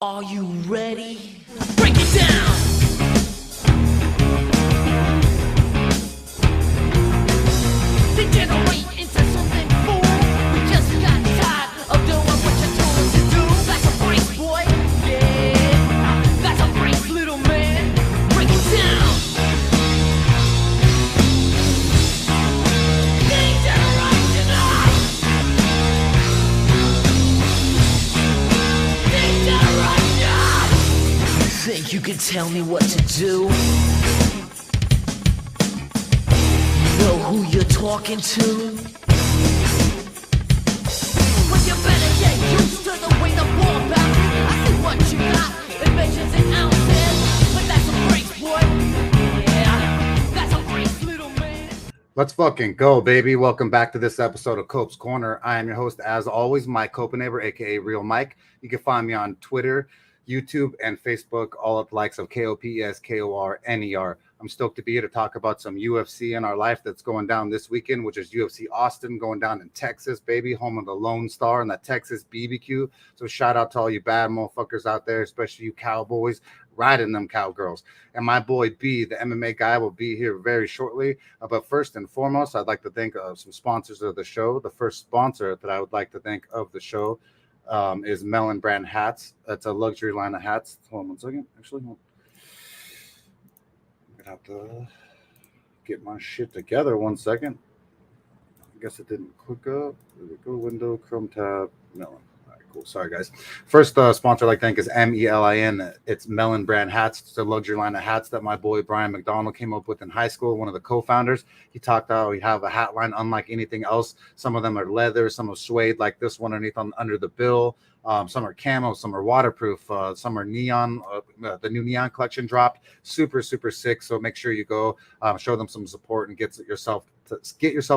Are you ready? Break it down! Degenerate into something fool. We just got tired of doing what you told us to do. That's a break, boy. Yeah, that's a break, little man. Break it down. Degeneration! Think you can tell me what to do? Know who you're talking to? Well, you better get used to the way the ball bounces. I see what you got, invasions and ounces. But that's a break, boy. Yeah, that's a break, little man. Let's fucking go, baby. Welcome back to this episode of Cope's Corner. I am your host, as always, Mike Copenhaver, aka Real Mike. You can find me on Twitter, YouTube, and Facebook, all at the likes of KOPSKORNER. I'm stoked to be here to talk about some UFC in our life that's going down this weekend, which is UFC Austin going down in Texas, baby, home of the Lone Star and the Texas BBQ. So shout out to all you bad motherfuckers out there, especially you cowboys riding them cowgirls. And my boy B, the MMA guy, will be here very shortly. But first and foremost, I'd like to thank some sponsors of the show. The first sponsor that I would like to thank of the show is Melon Brand Hats. That's a luxury line of hats. Hold on one second. Actually, I'm gonna have to get my shit together. 1 second. I guess it didn't click up. There we go. Window, Chrome tab, Melon. All right, cool. Sorry, guys. First sponsor I'd like to thank is MELIN. It's Melon Brand Hats. It's a luxury line of hats that my boy Brian McDonald came up with in high school. One of the co-founders. He talked about we have a hat line unlike anything else. Some of them are leather, some are suede, like this one underneath under the bill. Some are camo, some are waterproof, some are neon. The new neon collection dropped. Super, super sick. So make sure you go show them some support and get yourself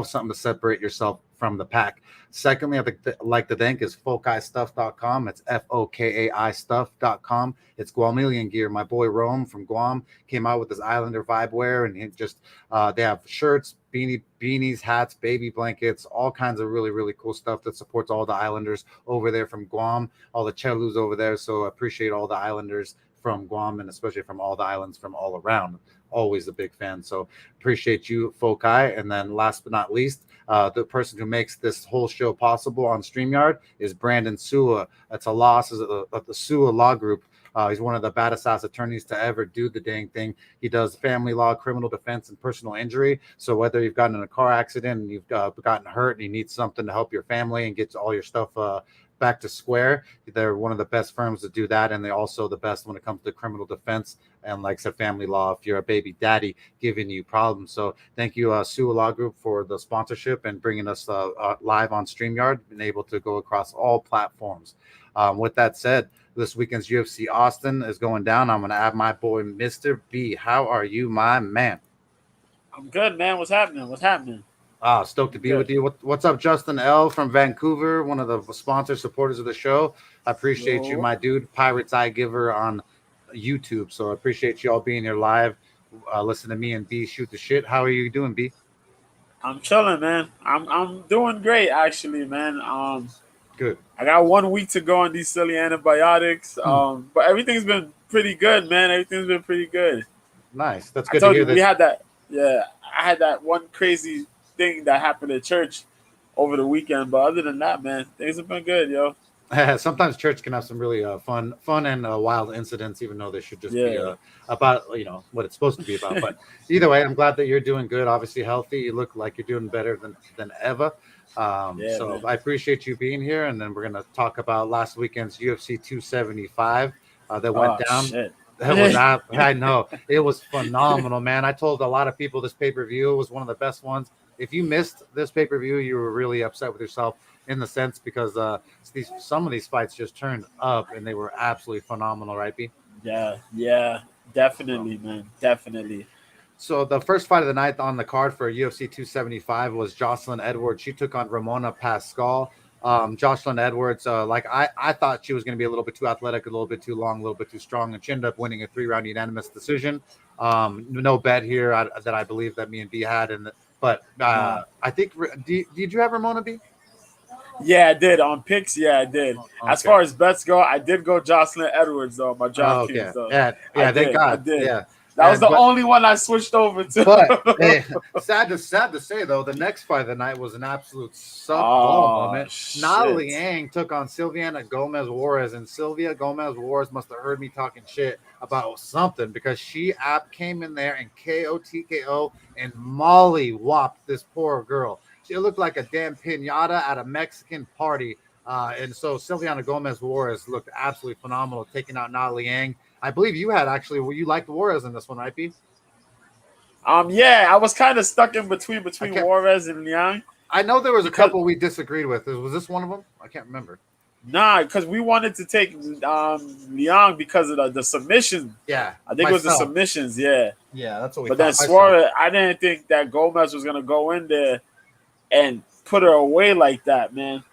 something to separate yourself from the pack. Secondly, I'd like to thank is FokaiStuff.com. It's FOKAI Stuff.com. It's Guamilian gear. My boy Rome from Guam came out with this Islander vibe wear, and it just they have shirts, beanies, hats, baby blankets, all kinds of really, really cool stuff that supports all the Islanders over there from Guam, all the Chelus over there. So I appreciate all the Islanders from Guam and especially from all the islands from all around. Always a big fan. So appreciate you, Fokai. And then last but not least, the person who makes this whole show possible on StreamYard is Brandon Sua. That's a loss of the Sua Law Group. He's one of the baddest ass attorneys to ever do the dang thing. He does family law, criminal defense, and personal injury. So whether you've gotten in a car accident and you've gotten hurt and you need something to help your family and get all your stuff back to square, they're one of the best firms to do that, and they're also the best when it comes to criminal defense and, like I said, family law if you're a baby daddy giving you problems. So thank you, Sua Law Group, for the sponsorship and bringing us live on StreamYard, been able to go across all platforms. With that said, this weekend's UFC Austin is going down. I'm going to add my boy Mister B. How are you, my man? I'm good, man. What's happening? Stoked to be with you. What's up, Justin L. from Vancouver, one of the sponsor supporters of the show. I appreciate you, my dude. Pirate's Eye Giver on YouTube. So I appreciate you all being here live. Listen to me and B shoot the shit. How are you doing, B? I'm chilling, man. I'm doing great, actually, man. Good. I got 1 week to go on these silly antibiotics. But everything's been pretty good, man. Everything's been pretty good. Nice. That's good to hear. We had that. Yeah, I had that one crazy thing that happened at church over the weekend, but other than that, man, things have been good, yo. Sometimes church can have some really fun and wild incidents, even though they should just be about what it's supposed to be about. But either way, I'm glad that you're doing good. Obviously healthy. You look like you're doing better than ever. So man, I appreciate you being here, and then we're gonna talk about last weekend's UFC 275 that went down. Shit. I know it was phenomenal, man. I told a lot of people this pay-per-view was one of the best ones. If you missed this pay-per-view, you were really upset with yourself in the sense because some of these fights just turned up and they were absolutely phenomenal, right, B? Yeah, definitely, man, definitely. So the first fight of the night on the card for UFC 275 was Jocelyn Edwards. She took on Ramona Pascal. Jocelyn Edwards, I thought she was going to be a little bit too athletic, a little bit too long, a little bit too strong, and she ended up winning a 3-round unanimous decision. No bet here that I believe that me and B had, but I think did you have Ramona B? Yeah, I did on picks. Yeah, I did. As Okay. far as bets go, I did go Jocelyn Edwards though. My Oh, okay. DraftKings though. Yeah. I Yeah. Thank did. I God. did. Yeah. That was the But only one I switched over But to. hey, sad to say though, the next fight of the night was an absolute suck ball Oh moment. shit! Natalie Yang took on Silviana Gomez Juarez, and Sylvia Gomez Juarez must have heard me talking shit about something because she came in there and KO TKO and Molly whopped this poor girl. She looked like a damn pinata at a Mexican party. And so Silviana Gomez Juarez looked absolutely phenomenal, taking out Natalie Yang. I believe you had actually, you liked Juarez in this one, right, B? Yeah, I was kind of stuck in I between can't. Juarez and Liang I know there was a because couple we disagreed with. Was this one of them? I can't remember. because we wanted to take Liang because of the submission. Yeah, I think it was the myself. submissions, yeah. Yeah, that's what we But then thought. Myself. Suarez, I didn't think that Gomez was gonna go in there and put her away like that, man.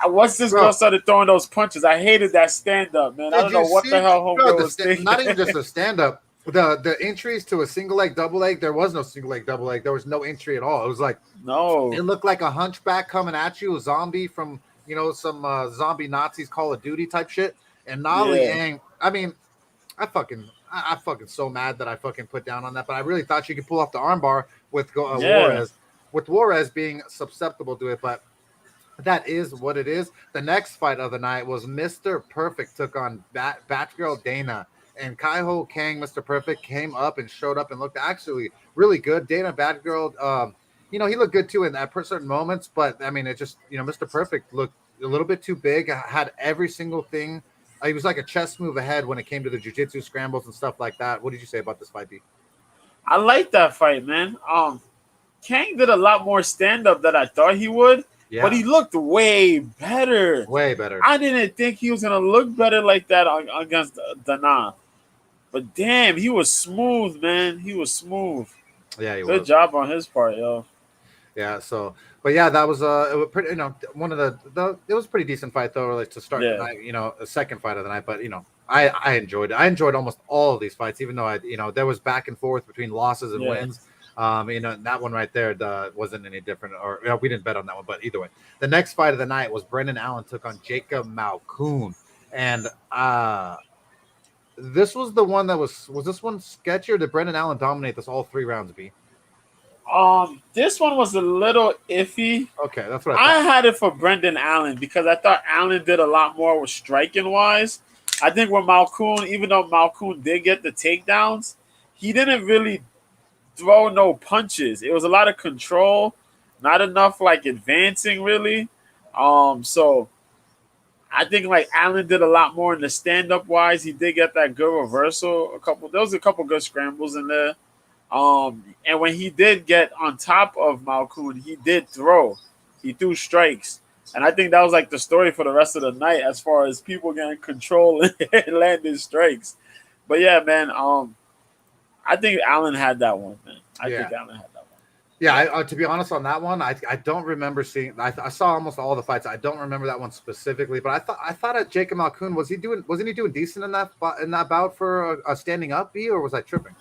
Once this girl Bro, started throwing those punches, I hated that stand up, man. I did don't you know what see, the hell bro? homegirl was thinking. Not even just a stand up. The entries to a single leg, double leg. There was no single leg, double leg. There was no entry at all. It was like No, it looked like a hunchback coming at you, a zombie from some zombie Nazis Call of Duty type shit. And Nali yeah, Yang, I mean, I fucking so mad that I fucking put down on that. But I really thought she could pull off the armbar with yeah. Juarez being susceptible to it. But that is what it is. The next fight of the night was Mr. Perfect took on Batgirl Dana. And Kaiho Kang, Mr. Perfect, came up and showed up and looked actually really good. Dana Batgirl, he looked good too in that certain moments. But I mean, it just, Mr. Perfect looked a little bit too big. Had every single thing. He was like a chess move ahead when it came to the jiu-jitsu scrambles and stuff like that. What did you say about this fight, B? I like that fight, man. Kang did a lot more stand up than I thought he would, but he looked way better. Way better. I didn't think he was gonna look better like that against Dana. But damn, he was smooth, man. He was smooth. Yeah, he Good was. job on his part, yo. Yeah, so but yeah, that was it was pretty, one of the it was a pretty decent fight though, like to start the Yeah. night, a second fight of the night. But I enjoyed it. I enjoyed almost all of these fights, even though there was back and forth between losses and Yeah. wins. That one right there wasn't any different, or we didn't bet on that one, but either way, the next fight of the night was Brendan Allen took on Jacob Malkoon, and this was the one that was this one sketchy, or did Brendan Allen dominate this all 3 rounds? B. This one was a little iffy. Okay, that's what I I thought. had it for Brendan Allen because I thought Allen did a lot more with striking wise. I think with Malkoon, even though Malkoon did get the takedowns, he didn't really throw no punches. It was a lot of control, not enough like advancing really. So I think like Allen did a lot more in the stand up wise. He did get that good reversal. There was a couple good scrambles in there. And when he did get on top of Malkoon, he did throw. He threw strikes. And I think that was like the story for the rest of the night as far as people getting control and landing strikes. But yeah, man, I think Allen had that one, man. I think Allen had that one. Yeah, to be honest on that one, I don't remember seeing. I saw almost all the fights. I don't remember that one specifically, but I thought at Jacob Malkoon wasn't he doing decent in that bout for a standing up B, or was I tripping?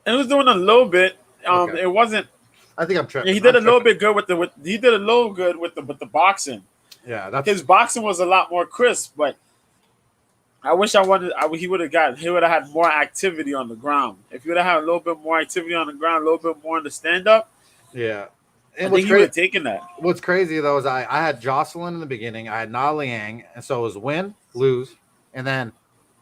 It was doing a little bit. Okay. It wasn't. I think I'm tripping. He did a little bit good with the boxing. Yeah, His boxing was a lot more crisp, but I wish he would have had more activity on the ground. If he would have had a little bit more activity on the ground, a little bit more in the stand up, yeah. I think he would have taken that. What's crazy though is I had Jocelyn in the beginning, I had Na Liang, and so it was win, lose, and then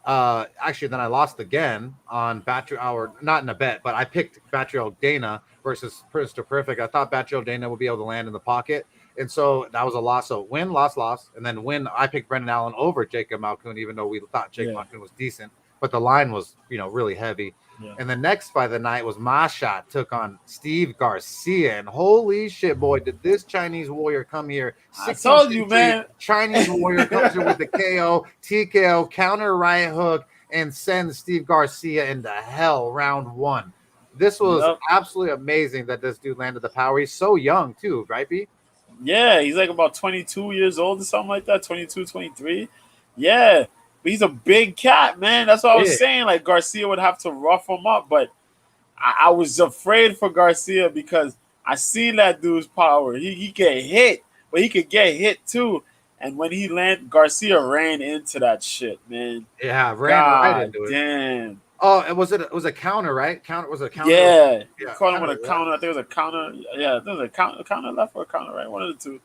actually then I lost again on Battery Hour, not in a bet, but I picked Battery Dana versus Mr. Perfect. I thought Battery Dana would be able to land in the pocket. And so that was a loss. So win, loss. And then win, I picked Brendan Allen over Jacob Malkoon, even though we thought Jacob Malkoon was decent. But the line was, really heavy. Yeah. And the next fight of the night was Mashat took on Steve Garcia. And holy shit, boy, did this Chinese warrior come here. I told you, man. Chinese warrior comes here with the KO, TKO, counter right hook, and sends Steve Garcia into hell round 1. This was absolutely amazing that this dude landed the power. He's so young, too, right, B? Yeah, he's like about 22 years old or something like that, 22, 23. Yeah, but he's a big cat, man. That's what I was saying. Like, Garcia would have to rough him up, but I was afraid for Garcia because I seen that dude's power. He get hit, but he could get hit too. And when he landed, Garcia ran into that shit, man. Yeah, ran right God into it. damn. Oh, it was a counter, right? Counter was a counter. Yeah, he Yeah, caught him with a yeah. counter. I think it was a counter. Yeah, there was a counter left or a counter right, one of the two.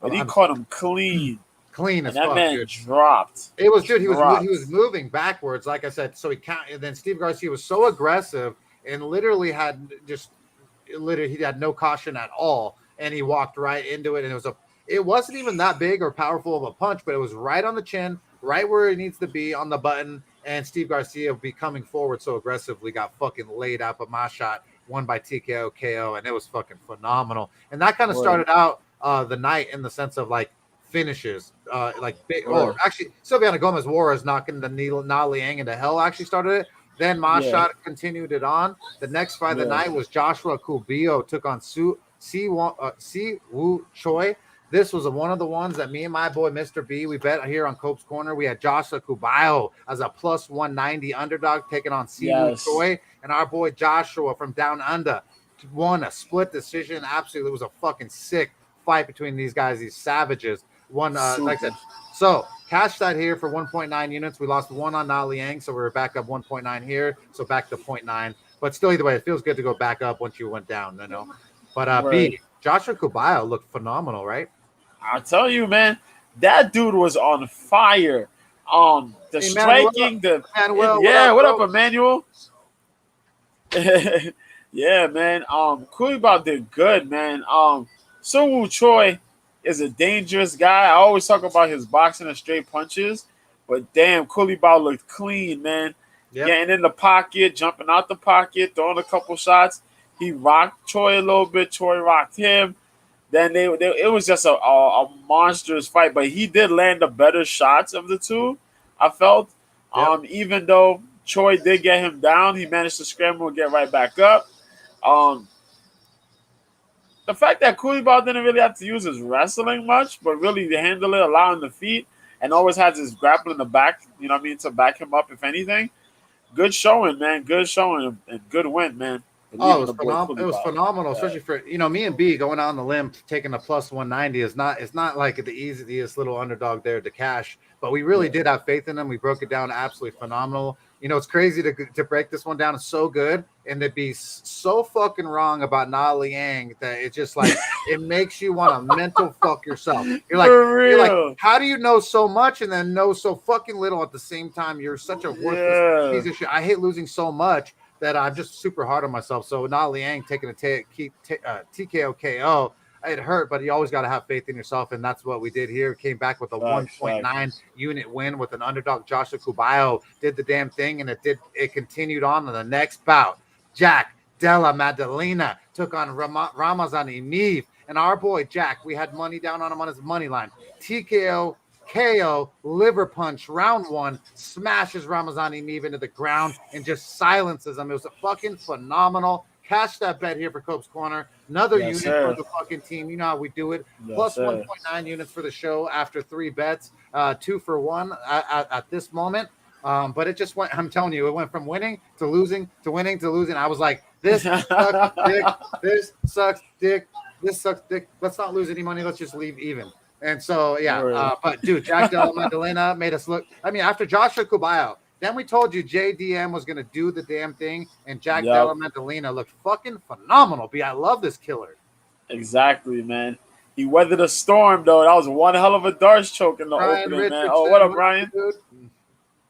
But he I'm caught him clean, clean and as that fuck, man dude. dropped. It was, dude. He was Dropped. moving backwards, like I said. So he count, and then Steve Garcia was so aggressive and literally had just literally he had no caution at all, and he walked right into it. And it wasn't even that big or powerful of a punch, but it was right on the chin, right where it needs to be on the button. And Steve Garcia, be coming forward so aggressively, got fucking laid out. But my shot won by TKO KO, and it was fucking phenomenal. And that kind of started out the night in the sense of like finishes, like big. Or actually, Silviana Gomez Juarez knocking the Na Liang into hell actually started it. Then my shot continued it on. The next fight of the night was Joshua Cubillo took on Si Woo Choi. This was one of the ones that me and my boy Mister B, we bet here on Cope's Corner. We had Joshua Cubillo as a plus 190 underdog taking on Si Woo Choi. And our boy Joshua from Down Under won a split decision. Absolutely, it was a fucking sick fight between these guys, these savages. One, like I said, so cash that here for 1.9 units. We lost one on Na Liang, so we're back up 1.9 here. So back to 0.9. But still, either way, it feels good to go back up once you went down, you know. But B, Joshua Cubillo looked phenomenal, right? I'll tell you, man, that dude was on fire. The striking, what up, Emmanuel? Yeah, man. Kuiba did good, man. So Woo Choi is a dangerous guy. I always talk about his boxing and straight punches, but damn, Kulibao looked clean, man. Getting in the pocket, jumping out the pocket, throwing a couple shots. He rocked Choi a little bit. Choi rocked him. Then it was just a monstrous fight, but he did land the better shots of the two, I felt. Even though Choi did get him down, he managed to scramble and get right back up. The fact that Kulibao didn't really have to use his wrestling much, but really to handle it, allowing the feet, and always has his grapple in the back, you know what I mean, to back him up, if anything. Good showing, man. Good showing and good win, man. It was phenomenal, especially for me and B going out on the limb, taking a plus 190 is not. It's not like the easiest little underdog there to cash, but we really did have faith in them. We broke it down absolutely phenomenal. It's crazy to break this one down. It's so good, and to be so fucking wrong about Na Liang that it's just like it makes you want to mental fuck yourself. You're like, how do you know so much and then know so fucking little at the same time? You're such a worthless piece of shit. I hate losing so much that I'm just super hard on myself. So Na Liang taking a TKO KO, it hurt, but you always got to have faith in yourself, and that's what we did here. Came back with a 1.9 unit win with an underdog. Joshua Cubillo did the damn thing, and it continued on in the next bout. Jack Della Maddalena took on Ramazan Emeev, and our boy Jack, we had money down on him on his money line. TKO KO, liver punch, round one, smashes Ramazan Emeev into the ground and just silences him. It was a fucking phenomenal. Cash that bet here for Cope's Corner. Another unit for the fucking team. You know how we do it. Plus 1.9 units for the show after 3 bets. 2 for 1 at this moment. But it just went, I'm telling you, it went from winning to losing to winning to losing. I was like, this sucks dick. This sucks dick. This sucks dick. Let's not lose any money. Let's just leave even. And so, but dude, Jack Della Maddalena made us look. I mean, after Joshua Cubillo, then we told you JDM was going to do the damn thing, and Jack Della Maddalena looked fucking phenomenal. I love this killer. Exactly, man. He weathered a storm, though. That was one hell of a darts choke in the opening, man. Oh, what up, Brian?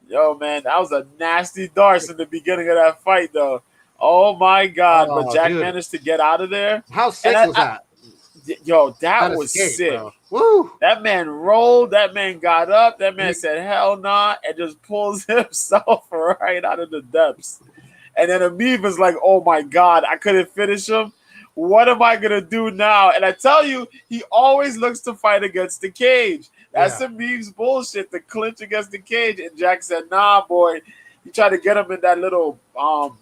Yo, man, that was a nasty darts in the beginning of that fight, though. Oh, my God. But Jack managed to get out of there. How sick was that? Yo, that was sick. Bro. Woo! That man rolled. That man got up. That man said, hell nah, and just pulls himself right out of the depths. And then Emeev was like, oh, my God, I couldn't finish him. What am I going to do now? And I tell you, he always looks to fight against the cage. That's Emeev's bullshit, the clinch against the cage. And Jack said, nah, boy. He tried to get him in that little,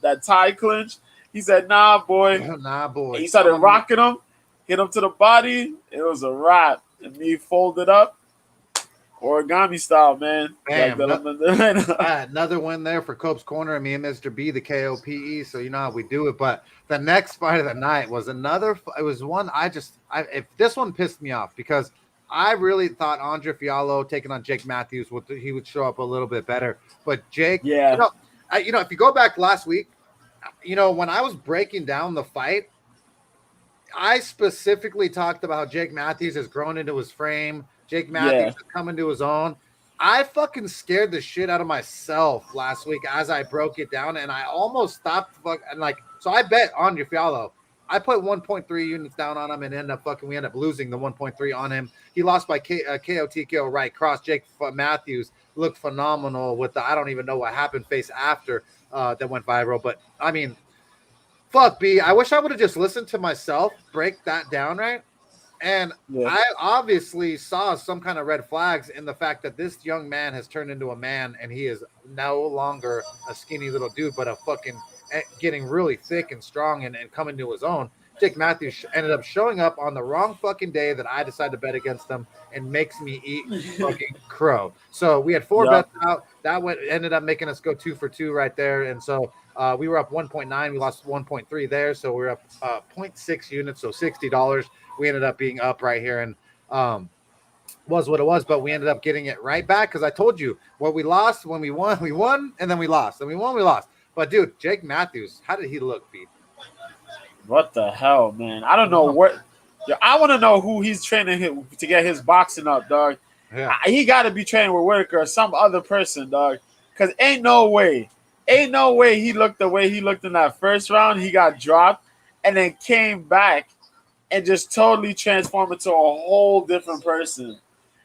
that tie clinch. He said, nah, boy. Nah, boy. And he started rocking him. Hit him to the body. It was a wrap. And me folded up. Origami style, man. Bam. Like Another win there for Cope's Corner and me and Mr. B, the KOPE. So you know how we do it. But the next fight of the night was another. It was one if this one pissed me off because I really thought Andre Fiallo taking on Jake Matthews he would show up a little bit better. But Jake, yeah. If you go back last week, when I was breaking down the fight, I specifically talked about how Jake Matthews has grown into his frame. Jake Matthews has come into his own. I fucking scared the shit out of myself last week as I broke it down, and I almost stopped. So I bet on Fiallo. I put 1.3 units down on him, and we end up losing the 1.3 on him. He lost by KO right cross. Jake Matthews looked phenomenal with the I don't even know what happened face after that went viral. But I mean, fuck B. I wish I would have just listened to myself break that down right. And I obviously saw some kind of red flags in the fact that this young man has turned into a man, and he is no longer a skinny little dude, but a fucking getting really thick and strong and coming to his own. Jake Matthews ended up showing up on the wrong fucking day that I decided to bet against him and makes me eat fucking crow. So we had 4 bets out. That ended up making us go 2 for 2 right there. And so we were up 1.9. We lost 1.3 there. So we we're up 0.6 units, so $60. We ended up being up right here, and was what it was, but we ended up getting it right back because I told you what we lost when we won, and then we lost, and we won, we lost. But dude, Jake Matthews, how did he look, Pete? What the hell, man? I don't know what. I want to know who he's training to get his boxing up, dog. Yeah. He got to be training with Whitaker or some other person, dog. Because ain't no way he looked the way he looked in that first round. He got dropped and then came back and just totally transformed into a whole different person.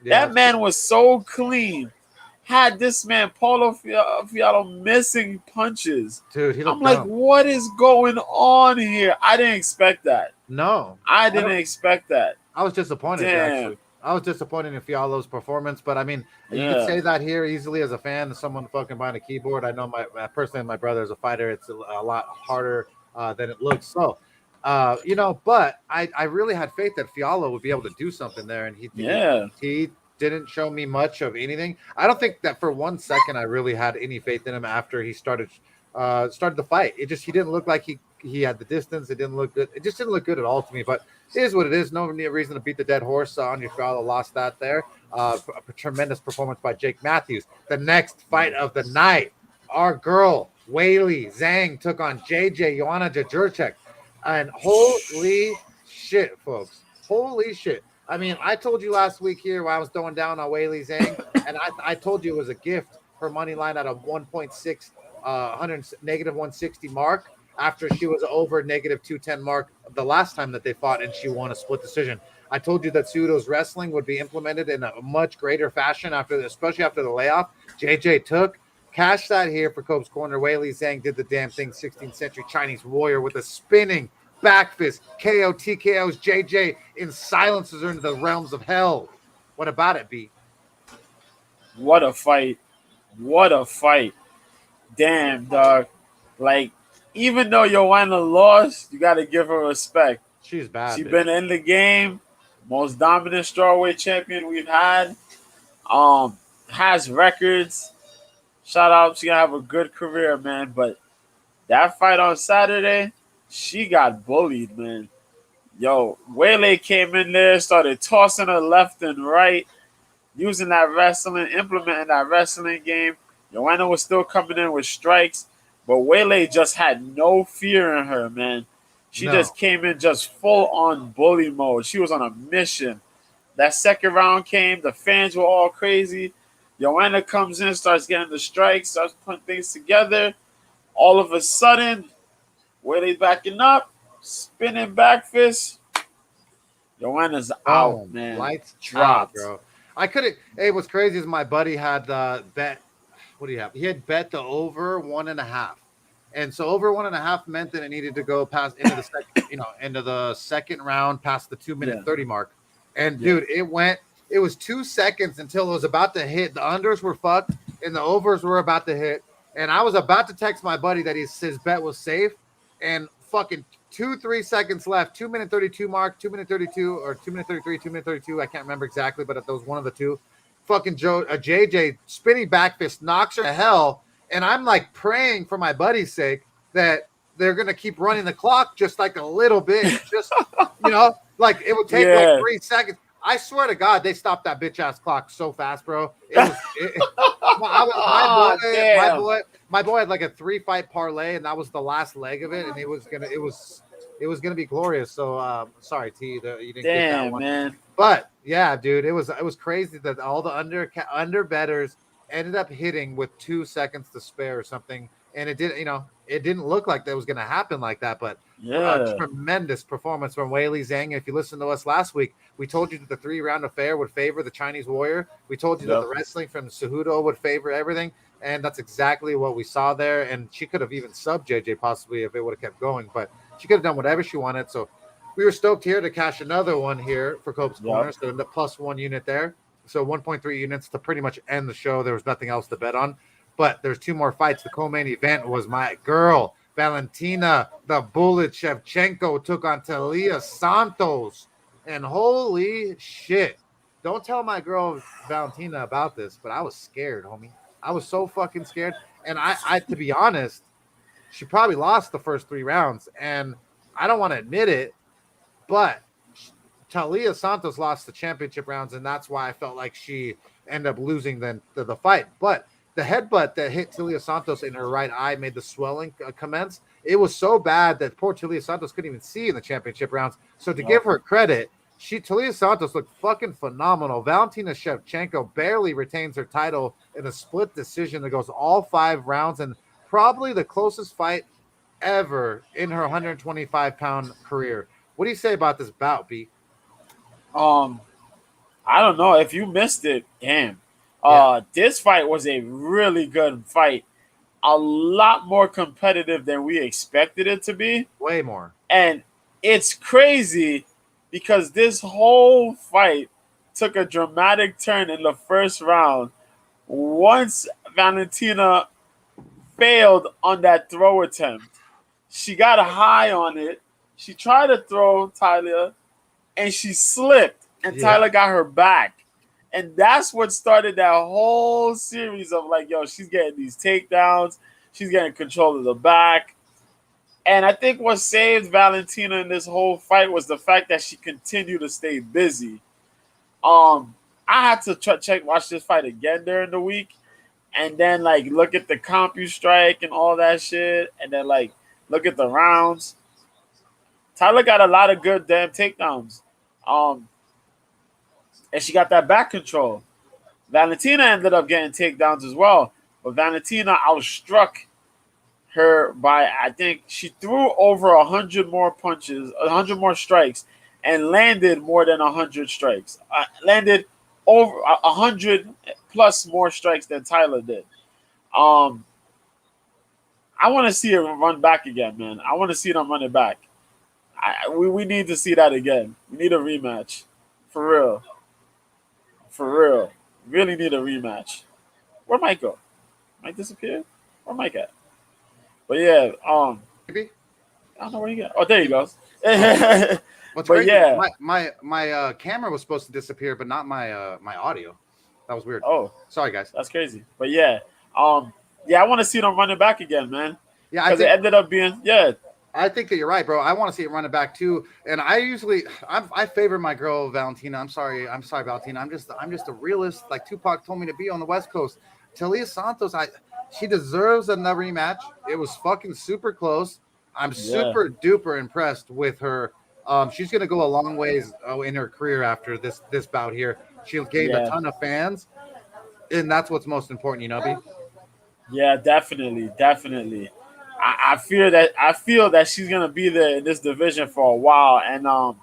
Yeah, that man was so clean. Had this man Paulo Fiallo missing punches. Dude, I'm like, what is going on here? I didn't expect that. No. I didn't expect that. I was disappointed, actually. I was disappointed in Fiallo's performance, but I mean, you could say that here easily as a fan, as someone fucking behind a keyboard. I know personally, my brother is a fighter. It's a lot harder than it looks. So, but I really had faith that Fiallo would be able to do something there, and he didn't show me much of anything. I don't think that for 1 second I really had any faith in him after he started the fight. He didn't look like he had the distance. It didn't look good. It just didn't look good at all to me. But it is what it is. No reason to beat the dead horse. Andre Fiallo lost that there. A tremendous performance by Jake Matthews. The next fight of the night, our girl Weili Zhang took on Joanna Jędrzejczyk. And holy shit, folks. Holy shit. I mean, I told you last week here when I was throwing down on Weili Zhang, and I told you it was a gift. Her money line at a 1.6, negative 160 mark after she was over negative 210 mark the last time that they fought, and she won a split decision. I told you that pseudo's wrestling would be implemented in a much greater fashion especially after the layoff. JJ cashed that here for Cope's Corner. Weili Zhang did the damn thing, 16th century Chinese warrior with a spinning back fist, TKOs JJ in silences her into the realms of hell. What about it, B? What a fight. What a fight. Damn, dog. Like, even though Joanna lost, you got to give her respect. She's bad. She's been in the game. Most dominant strawweight champion we've had. Has records. Shout out. She's going to have a good career, man. But that fight on Saturday, she got bullied, man. Yo, Weili came in there, started tossing her left and right, using that wrestling, implementing that wrestling game. Joanna was still coming in with strikes, but Weili just had no fear in her, man. She just came in just full on bully mode. She was on a mission. That second round came, the fans were all crazy. Joanna comes in, starts getting the strikes, starts putting things together. All of a sudden, Weili backing up, spinning back fist. Joanna's out, man. Lights dropped, bro. I couldn't. Hey, what's crazy is my buddy had bet. What do you have? He had bet the over 1.5, and so over 1.5 meant that it needed to go past into the second, into the second round, past the 2-minute 30 mark. And dude, it was 2 seconds until it was about to hit. The unders were fucked, and the overs were about to hit. And I was about to text my buddy that his bet was safe, and fucking 2-3 seconds left, 2-minute 32 mark, 2-minute 32 or 2-minute 33, 2-minute 32. I can't remember exactly, but it was one of the two. fucking JJ spinning back fist knocks her to hell, and I'm like praying for my buddy's sake that they're gonna keep running the clock just like a little bit, just like it would take like Yeah. 3 seconds. I swear to God, they stopped that bitch ass clock so fast, bro. It was my boy had like a 3-fight parlay, and that was the last leg of it, and it was gonna be glorious. So sorry, T, that you didn't get that one, man. But yeah, dude, it was crazy that all the under betters ended up hitting with 2 seconds to spare or something, and it didn't look like that was gonna happen like that, but. Yeah. Tremendous performance from Weili Zhang. If you listened to us last week, we told you that the 3-round affair would favor the Chinese Warrior. We told you that the wrestling from Cejudo would favor everything, and that's exactly what we saw there. And she could have even subbed JJ possibly if it would have kept going, but she could have done whatever she wanted. So we were stoked here to cash another one here for Cope's Corner. So the +1 unit there. So 1.3 units to pretty much end the show. There was nothing else to bet on, but there's 2 more fights. The co-main event was my girl Valentina the Bullet Shevchenko took on Talia Santos, and holy shit, don't tell my girl Valentina about this, but I was scared, homie. I was so fucking scared, and I to be honest, she probably lost the first 3 rounds, and I don't want to admit it, but Talia Santos lost the championship rounds, and that's why I felt like she ended up losing the fight, but the headbutt that hit Talia Santos in her right eye made the swelling commence. It was so bad that poor Talia Santos couldn't even see in the championship rounds. So to give her credit, Talia Santos looked fucking phenomenal. Valentina Shevchenko barely retains her title in a split decision that goes all 5 rounds, and probably the closest fight ever in her 125-pound career. What do you say about this bout, B? I don't know. If you missed it, damn. This fight was a really good fight. A lot more competitive than we expected it to be. Way more. And it's crazy because this whole fight took a dramatic turn in the first round. Once Valentina failed on that throw attempt, she got a high on it. She tried to throw Talia, and she slipped, and Talia got her back. And that's what started that whole series of like, yo, she's getting these takedowns. She's getting control of the back. And I think what saved Valentina in this whole fight was the fact that she continued to stay busy. I had to watch this fight again during the week, and then like look at the CompuStrike and all that shit, and then like look at the rounds. Talia got a lot of good damn takedowns. And she got that back control. Valentina ended up getting takedowns as well. But Valentina outstruck her by, I think, she threw over 100 more punches, 100 more strikes, and landed more than 100 strikes. Landed over 100 plus more strikes than Talia did. I want to see her run back again, man. I want to see them run it back. We need to see that again. We need a rematch. For real. For real. Really need a rematch. Where Mike go? Mike disappeared? Where Mike at? But yeah, Maybe? I don't know where he got. Oh, there he goes. What's But crazy, yeah. my camera was supposed to disappear, but not my my audio. That was weird. Oh, sorry, guys. That's crazy. But yeah, yeah, I want to see them running back again, man. Yeah, because it ended up being I think that you're right, bro. I want to see it running back too. And I favor my girl Valentina. I'm sorry, Valentina. I'm just a realist. Like Tupac told me to be on the West Coast. Talia Santos, she deserves another rematch. It was fucking super close. I'm super duper impressed with her. She's gonna go a long ways in her career after this bout here. She gained a ton of fans, and that's what's most important, you know, B? Yeah, definitely. I feel that she's gonna be there in this division for a while, and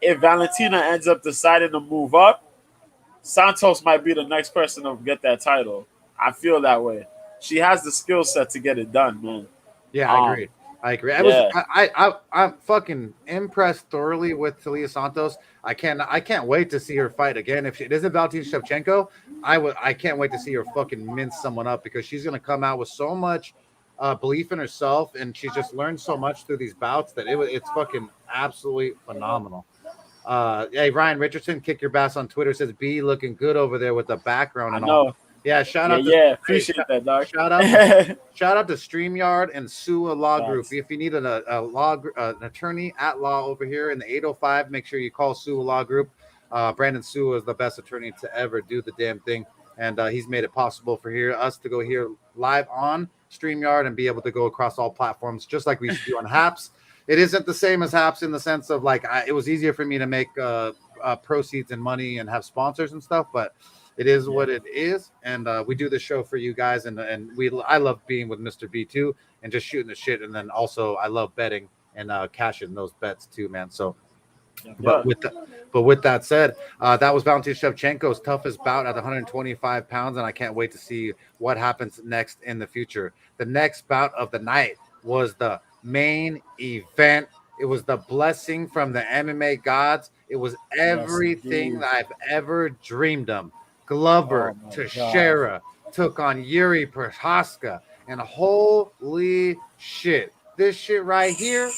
if Valentina ends up deciding to move up, Santos might be the next person to get that title. I feel that way. She has the skill set to get it done, man. Yeah, I agree. I'm fucking impressed thoroughly with Talia Santos. I can't wait to see her fight again. If it isn't Valentina Shevchenko, I can't wait to see her fucking mince someone up, because she's gonna come out with so much belief in herself, and she's just learned so much through these bouts that it's fucking absolutely phenomenal. Hey, Ryan Richardson, Kick Your Bass on Twitter says B looking good over there with the background I and all. know. Yeah, shout Yeah, out to yeah. Appreciate that, dog. shout out to StreamYard and SUA Law Group. Facts. If you need an attorney at law over here in the 805, make sure you call SUA Law Group. Brandon Sua is the best attorney to ever do the damn thing, and he's made it possible for us to go here live on StreamYard and be able to go across all platforms just like we used to do on Haps. It isn't the same as Haps in the sense of like it was easier for me to make proceeds and money and have sponsors and stuff, but it is what it is, and we do this show for you guys, and I love being with Mr. B too, and just shooting the shit, and then also I love betting and cashing those bets too, man. So, but with that said, that was Valentin Shevchenko's toughest bout at 125 pounds, and I can't wait to see what happens next in the future. The next bout of the night was the main event. It was the blessing from the MMA gods. It was everything that I've ever dreamed of. Glover Teixeira took on Yuri Prochazka, and holy shit, this shit right here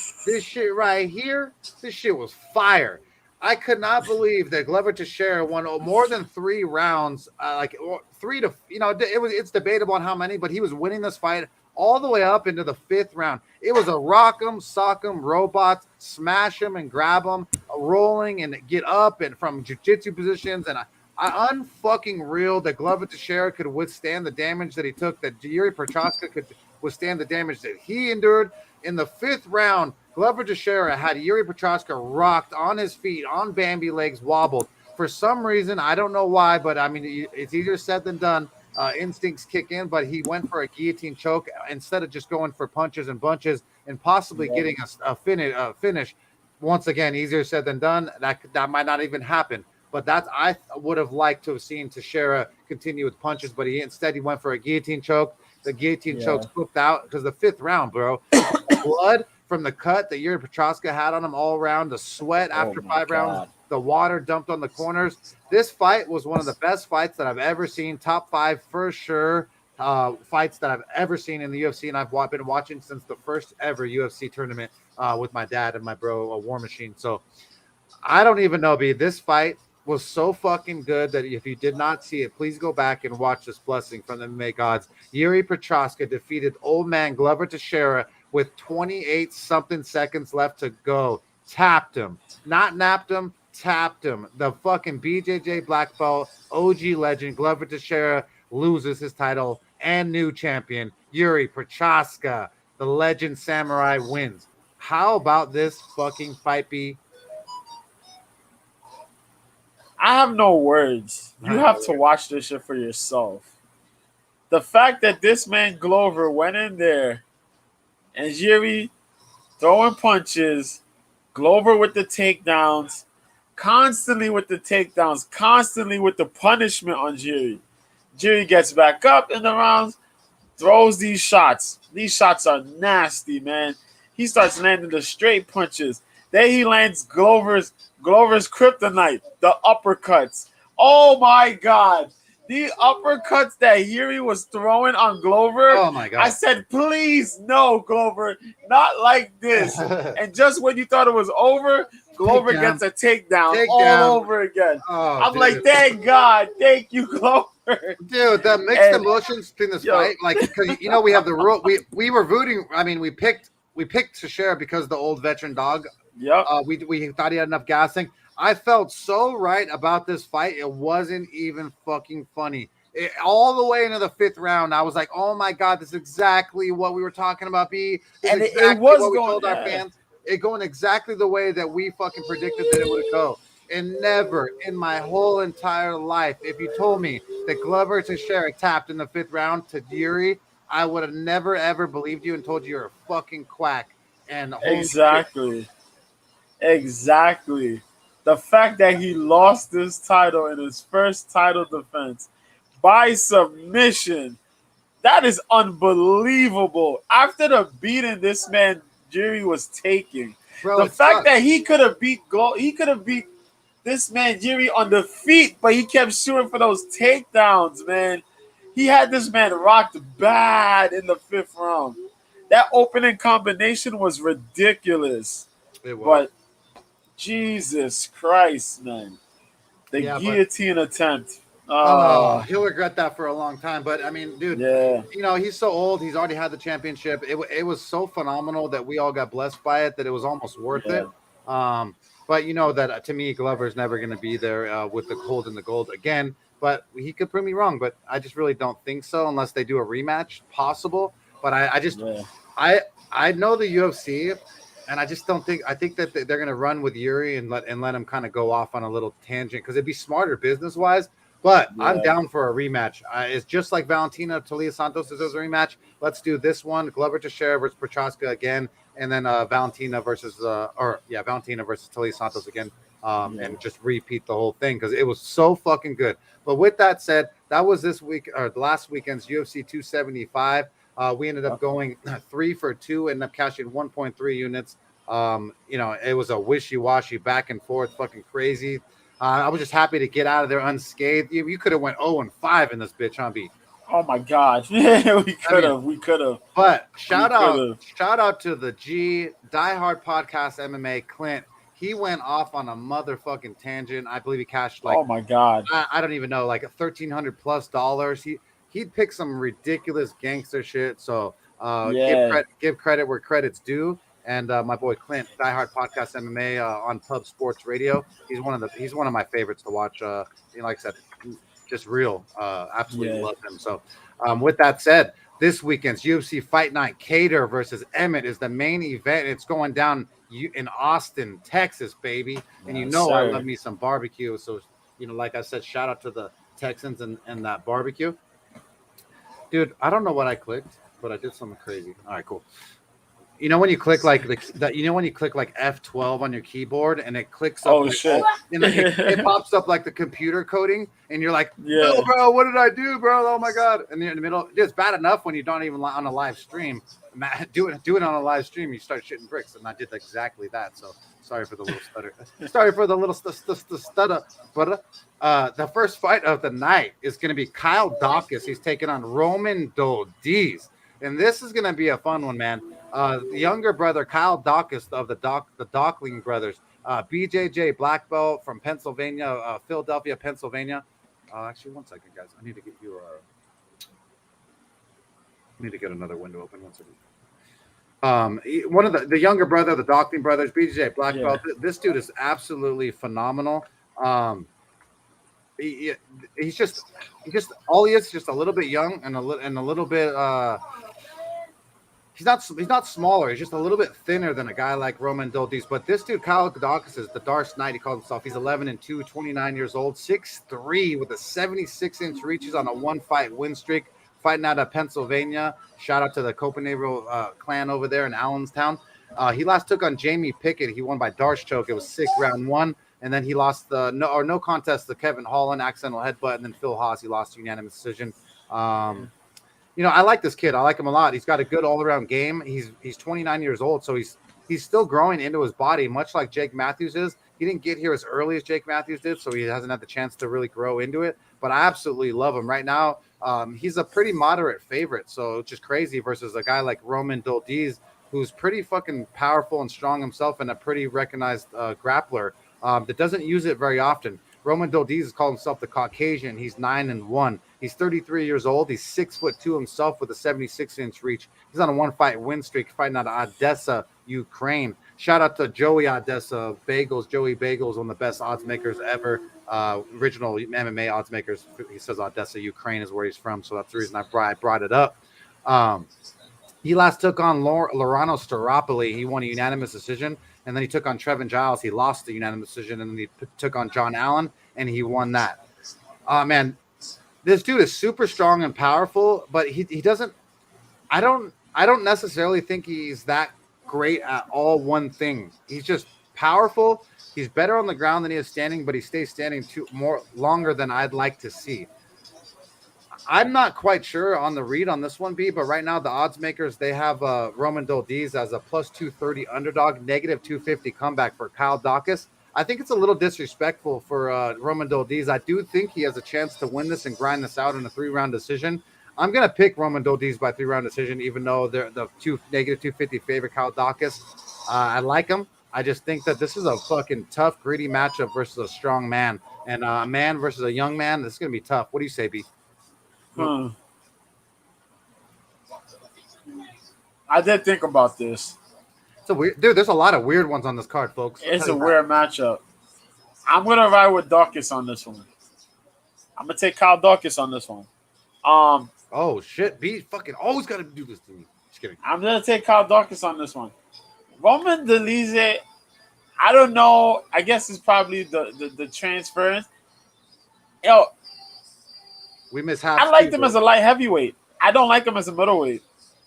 was fire. I could not believe that Glover Teixeira won more than 3 rounds, like 3 to, it's debatable on how many, but he was winning this fight all the way up into the 5th round. It was a rock 'em, sock 'em, robots, smash 'em and grab 'em, rolling and get up and from jiu-jitsu positions, and I unfucking real that Glover Teixeira could withstand the damage that he took, that Yuri Prochazka could withstand the damage that he endured. In the 5th round, Glover Teixeira had Yuri Prochazka rocked on his feet, on Bambi legs, wobbled. For some reason, I don't know why, but I mean, it's easier said than done. Instincts kick in, but he went for a guillotine choke instead of just going for punches and bunches and possibly getting a finish. Once again, easier said than done. That might not even happen. But I would have liked to have seen Teixeira continue with punches, but instead he went for a guillotine choke. The guillotine choke spooked out because the 5th round, bro, blood from the cut that Yuri Prochazka had on him all around, the sweat after 5 rounds, the water dumped on the corners. This fight was one of the best fights that I've ever seen. Top 5 for sure. Fights that I've ever seen in the UFC, and I've been watching since the first ever UFC tournament with my dad and my bro, War Machine. So I don't even know, B. This fight was so fucking good that if you did not see it, please go back and watch this blessing from the MMA gods. Yuri Prochazka defeated old man Glover Teixeira with 28-something seconds left to go. Tapped him. Not napped him, tapped him. The fucking BJJ black belt, OG legend, Glover Teixeira loses his title, and new champion, Yuri Prochazka, the legend samurai, wins. How about this fucking fight, B? I have no words. You have to watch this shit for yourself. The fact that this man Glover went in there and Yuri throwing punches, Glover with the takedowns, constantly with the takedowns, constantly with the punishment on Yuri. Yuri gets back up in the rounds, throws these shots. These shots are nasty, man. He starts landing the straight punches. Then he lands Glover's kryptonite, the uppercuts. Oh my God. The uppercuts that Yuri was throwing on Glover. Oh my God. I said, please, no, Glover, not like this. And just when you thought it was over, Glover gets a takedown all over again. Oh, I'm like, thank God. Thank you, Glover. Dude, the mixed emotions in this fight, like, because we have the rule. We were rooting. I mean, we picked Teixeira because the old veteran dog. Yep. We thought he had enough gassing. I felt so right about this fight. It wasn't even fucking funny. All the way into the 5th round, I was like, "Oh my God, this is exactly what we were talking about." And it was what we going, told our fans. It going exactly the way that we fucking predicted that it would go. And never in my whole entire life, if you told me that Glover Teixeira tapped in the 5th round to Yuri, I would have never ever believed you and told you you're a fucking quack. And exactly. The fact that he lost this title in his first title defense by submission, that is unbelievable. After the beating this man Yuri was taking, bro, the fact that he could have beat this man Yuri on the feet, but he kept shooting for those takedowns, man. He had this man rocked bad in the 5th round. That opening combination was ridiculous. It was. But Jesus Christ, man. The Yeah, but guillotine attempt. oh, Oh, he'll regret that for a long time. But I mean, dude, yeah. he's so old. He's already had the championship. It was so phenomenal that we all got blessed by it that it was almost worth Yeah. it. But you know that to me, Glover's never going to be there with the holding the gold again. But he could prove me wrong. But I just really don't think so unless they do a rematch, possible. But I just Yeah. I know the UFC, and I just don't think I think that they're going to run with Yuri and let him kind of go off on a little tangent because it'd be smarter business wise. But I'm Yeah. down for a rematch. It's just like Valentina Talia Santos is a rematch. Let's do this one: Glover Teixeira versus Prochaska again, and then Valentina versus Valentina versus Talia Santos again, Yeah. and just repeat the whole thing because it was so fucking good. But with that said, that was this week or last weekend's UFC 275. We ended up going 3 for 2, ended up cashing 1.3 units. It was a wishy-washy back and forth, fucking crazy. I was just happy to get out of there unscathed. You could have went 0-5 in this bitch, huh, B? Oh my gosh. Yeah, we I could mean, have. We could have. but We could have. shout out to the G Diehard Podcast MMA Clint. He went off on a motherfucking tangent. I believe he cashed like Oh my god. I don't even know, like $1,300+ He'd pick some ridiculous gangster shit. So Yeah. give credit where credit's due. And my boy Clint, Diehard Podcast MMA on Pub Sports Radio. He's one of my favorites to watch. Like I said, just real. Absolutely Yeah. love him. So with that said, this weekend's UFC Fight Night Cater versus Emmett is the main event. It's going down in Austin, Texas, baby. And Yes, I sir. love me some barbecue. So like I said, shout out to the Texans and that barbecue. Dude, I don't know what I clicked, but I did something crazy. All right, cool. When you click like that, when you click like F12 on your keyboard and it clicks up, Oh like, shit. it pops up like the computer coding, and you're like, Yeah. "No, bro, what did I do, bro? Oh my god!" And you're in the middle. It's bad enough when you don't even on a live stream. Do it on a live stream. You start shitting bricks, and I did exactly that. So sorry for the little stutter. Sorry for the little stutter. But the first fight of the night is going to be Kyle Dawkins. He's taking on Roman Dolidze, and this is going to be a fun one, man. The younger brother, Kyle Dawkins of the Dockling brothers, BJJ black belt from Pennsylvania, Philadelphia, Pennsylvania. Actually, one second, guys. I need to get you. I need to get another window open. One second. One of the younger brother, the Dockling brothers, BJJ black belt. This dude is absolutely phenomenal. He's just all he is just a little bit young and a little bit. He's not smaller. He's just a little bit thinner than a guy like Roman Dolidze. But this dude, Kyle Dawkins, is the Dark Knight. He calls himself. He's 11-2, 29 years old, 6'3", with a 76-inch reach. He's on a one-fight win streak, fighting out of Pennsylvania. Shout out to the Copenhagen clan over there in Allenstown. He last took on Jamie Pickett. He won by Darce choke. It was 6th round 1. And then he lost no contest to Kevin Holland, accidental headbutt. And then Phil Haas, he lost unanimous decision. I like this kid. I like him a lot. He's got a good all-around game. He's 29 years old, so he's still growing into his body, much like Jake Matthews is. He didn't get here as early as Jake Matthews did, so he hasn't had the chance to really grow into it. But I absolutely love him right now. He's a pretty moderate favorite, so it's just crazy versus a guy like Roman Dolidze, who's pretty fucking powerful and strong himself and a pretty recognized grappler that doesn't use it very often. Roman Dolidze calls himself the Caucasian. He's 9-1. He's 33 years old. He's 6'2" himself with a 76-inch reach. He's on a one-fight win streak, fighting out of Odessa, Ukraine. Shout out to Joey Odessa Bagels. Joey Bagels, one of the best odds makers ever. Original MMA odds makers. He says Odessa, Ukraine is where he's from, so that's the reason I brought it up. He last took on Lorano Staropoli. He won a unanimous decision. And then he took on Trevin Giles. He lost the unanimous decision. And then he took on John Allen, and he won that. Man, this dude is super strong and powerful, but he doesn't – I don't necessarily think he's that great at all one thing. He's just powerful. He's better on the ground than he is standing, but he stays standing longer than I'd like to see. I'm not quite sure on the read on this one, B, but right now the odds makers, they have Roman Dolidze as a plus 230 underdog, negative 250 comeback for Kyle Dawkins. I think it's a little disrespectful for Roman Dolidze. I do think he has a chance to win this and grind this out in a 3-round decision. I'm going to pick Roman Dolidze by 3-round decision, even though they're the negative 250 favorite Kyle Dawkins. I like him. I just think that this is a fucking tough, gritty matchup versus a strong man. And a man versus a young man, this is going to be tough. What do you say, B? Hmm. I did think about this. It's a weird, dude. There's a lot of weird ones on this card, folks. I'll It's tell a you that. weird matchup. I'm gonna ride with Dawkins on this one. I'm gonna take Kyle Dawkins on this one. Oh shit, B fucking always got to do this to me. Just kidding. I'm gonna take Kyle Dawkins on this one. Roman Delize, I don't know. I guess it's probably the transference. Yo, We miss half. I liked him as a light heavyweight. I don't like him as a middleweight.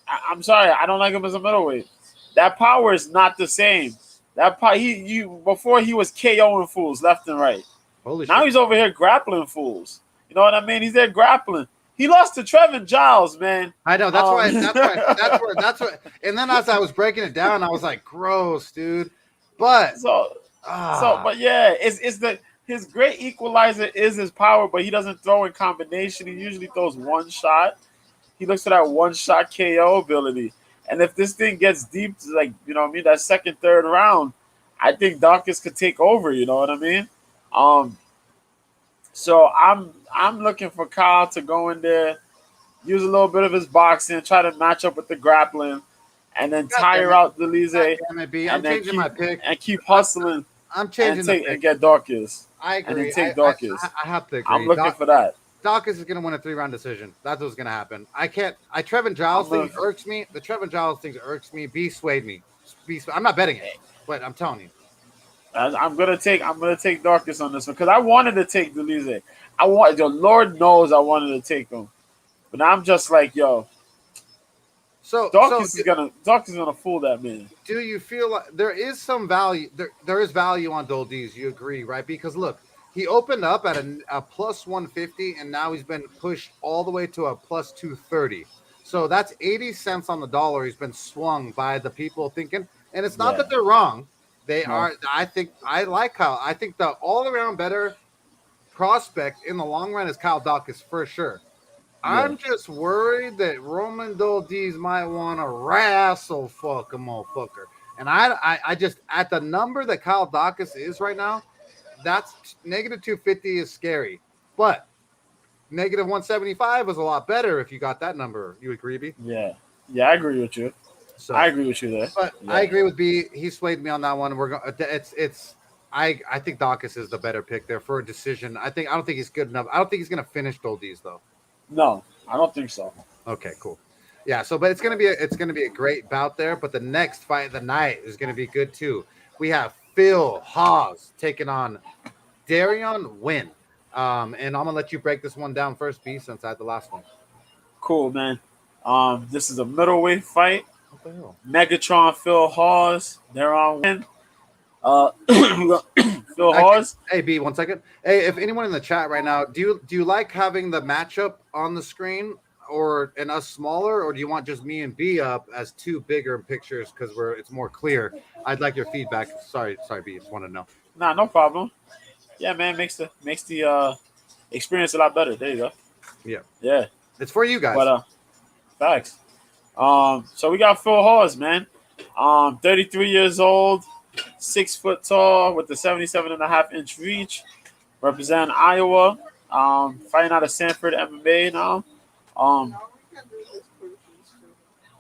I'm sorry, I don't like him as a middleweight. That power is not the same. That power, before he was KOing fools left and right. Holy Now shit. he's over here grappling fools. You know what I mean? He's there grappling. He lost to Trevin Giles, man. I know that's why. Um, That's what. And then as I was breaking it down, I was like, gross, dude. But But yeah, it's his great equalizer is his power, but he doesn't throw in combination. He usually throws one shot. He looks for that one shot KO ability. And if this thing gets deep, like, you know what I mean, that second, third round, I think Dawkins could take over, you know what I mean? So I'm looking for Kyle to go in there, use a little bit of his boxing, try to match up with the grappling, and then tire out Delize damn it, B. I'm and then changing my pick. and keep hustling I'm changing and the take pick. and get Dawkins. I and agree. then take I Dawkins. I have to agree. I'm looking for that. Dawkins is going to win a 3-round decision. That's what's going to happen. Trevin Giles thing irks me. The Trevin Giles thing irks me. B swayed me. I'm not betting it, but I'm telling you. I'm gonna take Dawkins on this one because I wanted to take Delize. The Lord knows I wanted to take him, but now I'm just like, yo, Dawkins is gonna fool that man. Do you feel like there is some value? There is value on Doldiz. You agree, right? Because look, he opened up at a plus 150, and now he's been pushed all the way to a plus 230. So that's 80 cents on the dollar. He's been swung by the people thinking, and it's not that they're wrong. They are. I think I like Kyle. I think the all-around better prospect in the long run is Kyle Dawkins for sure. Yeah. I'm just worried that Roman Doldiz might want to wrestle fuck a motherfucker. And I just, at the number that Kyle Dawkins is right now, that's negative 250 is scary. But negative 175 is a lot better if you got that number. You agree, B? Yeah, I agree with you. So I agree with you there. But I agree with B. He swayed me on that one. We're going. I think Dawkins is the better pick there for a decision. I don't think he's good enough. I don't think he's going to finish Doldiz though. No, I don't think so. Okay, cool. Yeah, but it's gonna be a great bout there. But the next fight of the night is gonna be good too. We have Phil Hawes taking on Darion Wynn. And I'm gonna let you break this one down first, B, since I had the last one. Cool, man. This is a middleweight fight. What the hell? Megatron Phil Hawes, Darion Wynn. Phil Hawes. Hey B, 1 second. Hey, if anyone in the chat right now, do you like having the matchup on the screen and us smaller, or do you want just me and B up as two bigger pictures because it's more clear? I'd like your feedback. Sorry, B, just want to know. Nah, no problem. Yeah, man, makes the experience a lot better. There you go. Yeah. It's for you guys. But facts. So we got Phil Hawes, man. 33 years old. 6 foot tall with the 77.5-inch reach, representing Iowa, fighting out of Sanford MMA now.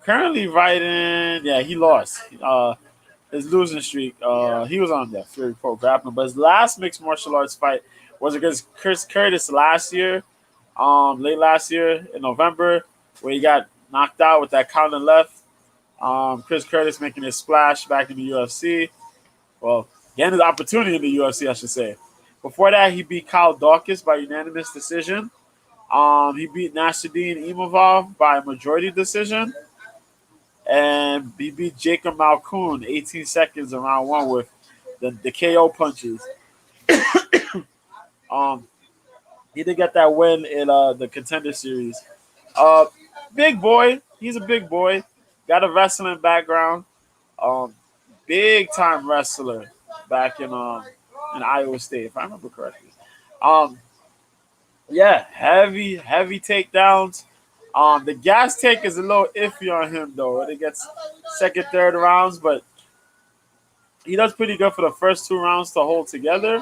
Currently fighting, he lost. His losing streak, he was on that Fury Pro Grappling, but his last mixed martial arts fight was against Chris Curtis last year, late last year in November, where he got knocked out with that counter left. Chris Curtis making his splash back in the UFC. Well, getting his opportunity in the UFC, I should say. Before that, he beat Kyle Dawkins by unanimous decision. He beat Nasruddin Imavov by majority decision. And he beat Jacob Malkoun 18 seconds in round 1 with the KO punches. He did get that win in the Contender Series. Big boy. He's a big boy. Got a wrestling background. Big time wrestler back in Iowa State, if I remember correctly. Heavy takedowns. The gas take is a little iffy on him though. It gets second, third rounds, but He does pretty good for the first 2 rounds to hold together.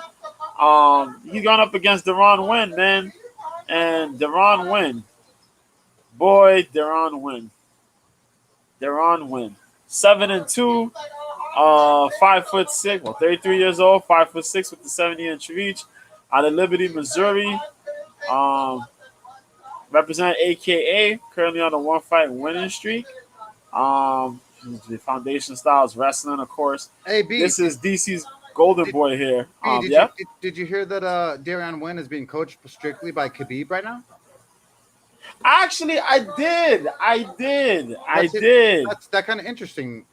He's gone up against Deron Wynn, man, and Deron Wynn, boy, Deron Wynn, 7-2, 5'6", well, 33 years old, 5'6" with the 70-inch reach, out of Liberty, Missouri. Um, represent AKA, currently on a 1-fight winning streak. Um, the Foundation Styles Wrestling, of course. Hey, B, This is DC's Golden did, Boy here. B, did Yeah. did you hear that Darion Wynn is being coached strictly by Khabib right now? Actually, I did. That's kind of interesting,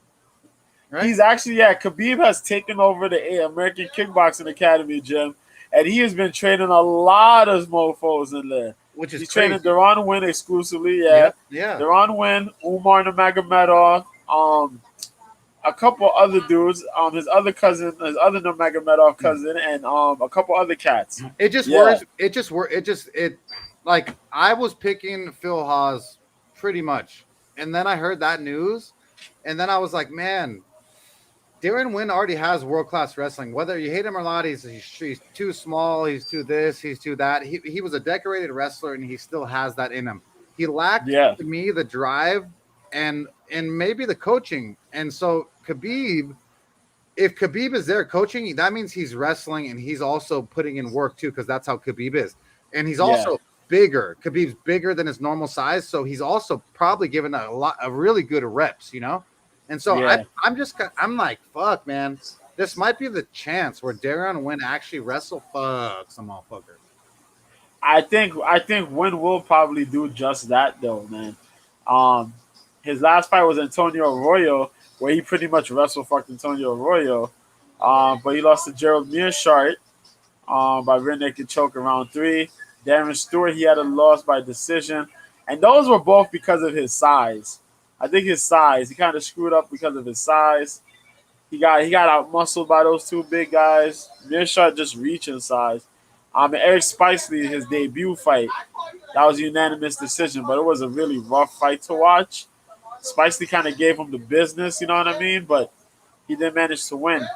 right? He's actually, Khabib has taken over the American Kickboxing Academy gym, and he has been training a lot of mofos in there. Which is He's crazy. training Deron Wynn exclusively, Yeah. Deron Wynn, Umar Nurmagomedov, a couple other dudes, his other cousin, his other Nurmagomedov cousin, and a couple other cats. It just works. It like I was picking Phil Haas pretty much, and then I heard that news, and then I was like, man, Darren Wynn already has world class wrestling. Whether you hate him or not, he's too small, he's too this, he's too that. He was a decorated wrestler, and he still has that in him. He lacked to me the drive and maybe the coaching. And so Khabib, if Khabib is there coaching, that means he's wrestling and he's also putting in work too, because that's how Khabib is. And he's also bigger. Khabib's bigger than his normal size, so he's also probably given a really good reps, you know. And so I'm like, fuck, man, this might be the chance where Darren Wynn actually wrestle fuck some motherfucker. I think Wynn will probably do just that though, man. His last fight was Antonio Arroyo, where he pretty much wrestled fucked Antonio Arroyo. But he lost to Gerald Mearshart by rear naked choke in round 3. Darren Stewart, he had a loss by decision. And those were both because of his size. I think his size. He kind of screwed up because of his size. He got out muscled by those two big guys. Mearshart just reaching size. And Eric Spicely, his debut fight, that was a unanimous decision, but it was a really rough fight to watch. Spicely kind of gave him the business, you know what I mean? But he didn't manage to win.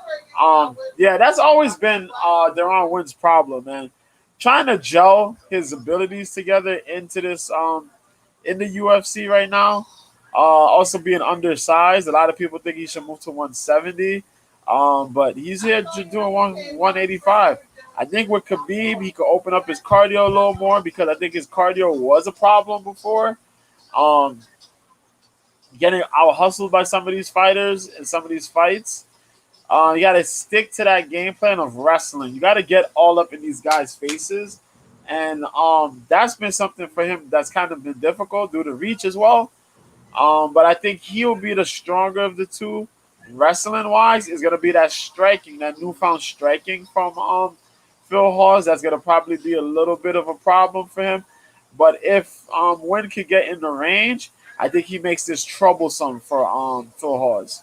That's always been Deron Wynn's problem, man. Trying to gel his abilities together into this in the UFC right now. Also being undersized. A lot of people think he should move to 170. But he's here doing 185. I think with Khabib, he could open up his cardio a little more because I think his cardio was a problem before. Getting out hustled by some of these fighters in some of these fights. You got to stick to that game plan of wrestling. You got to get all up in these guys' faces. And that's been something for him that's kind of been difficult due to reach as well. But I think he'll be the stronger of the two. Wrestling-wise, is going to be that striking, that newfound striking from Phil Hawes. That's going to probably be a little bit of a problem for him. But if Wynn could get in the range, I think he makes this troublesome for Phil Hawes.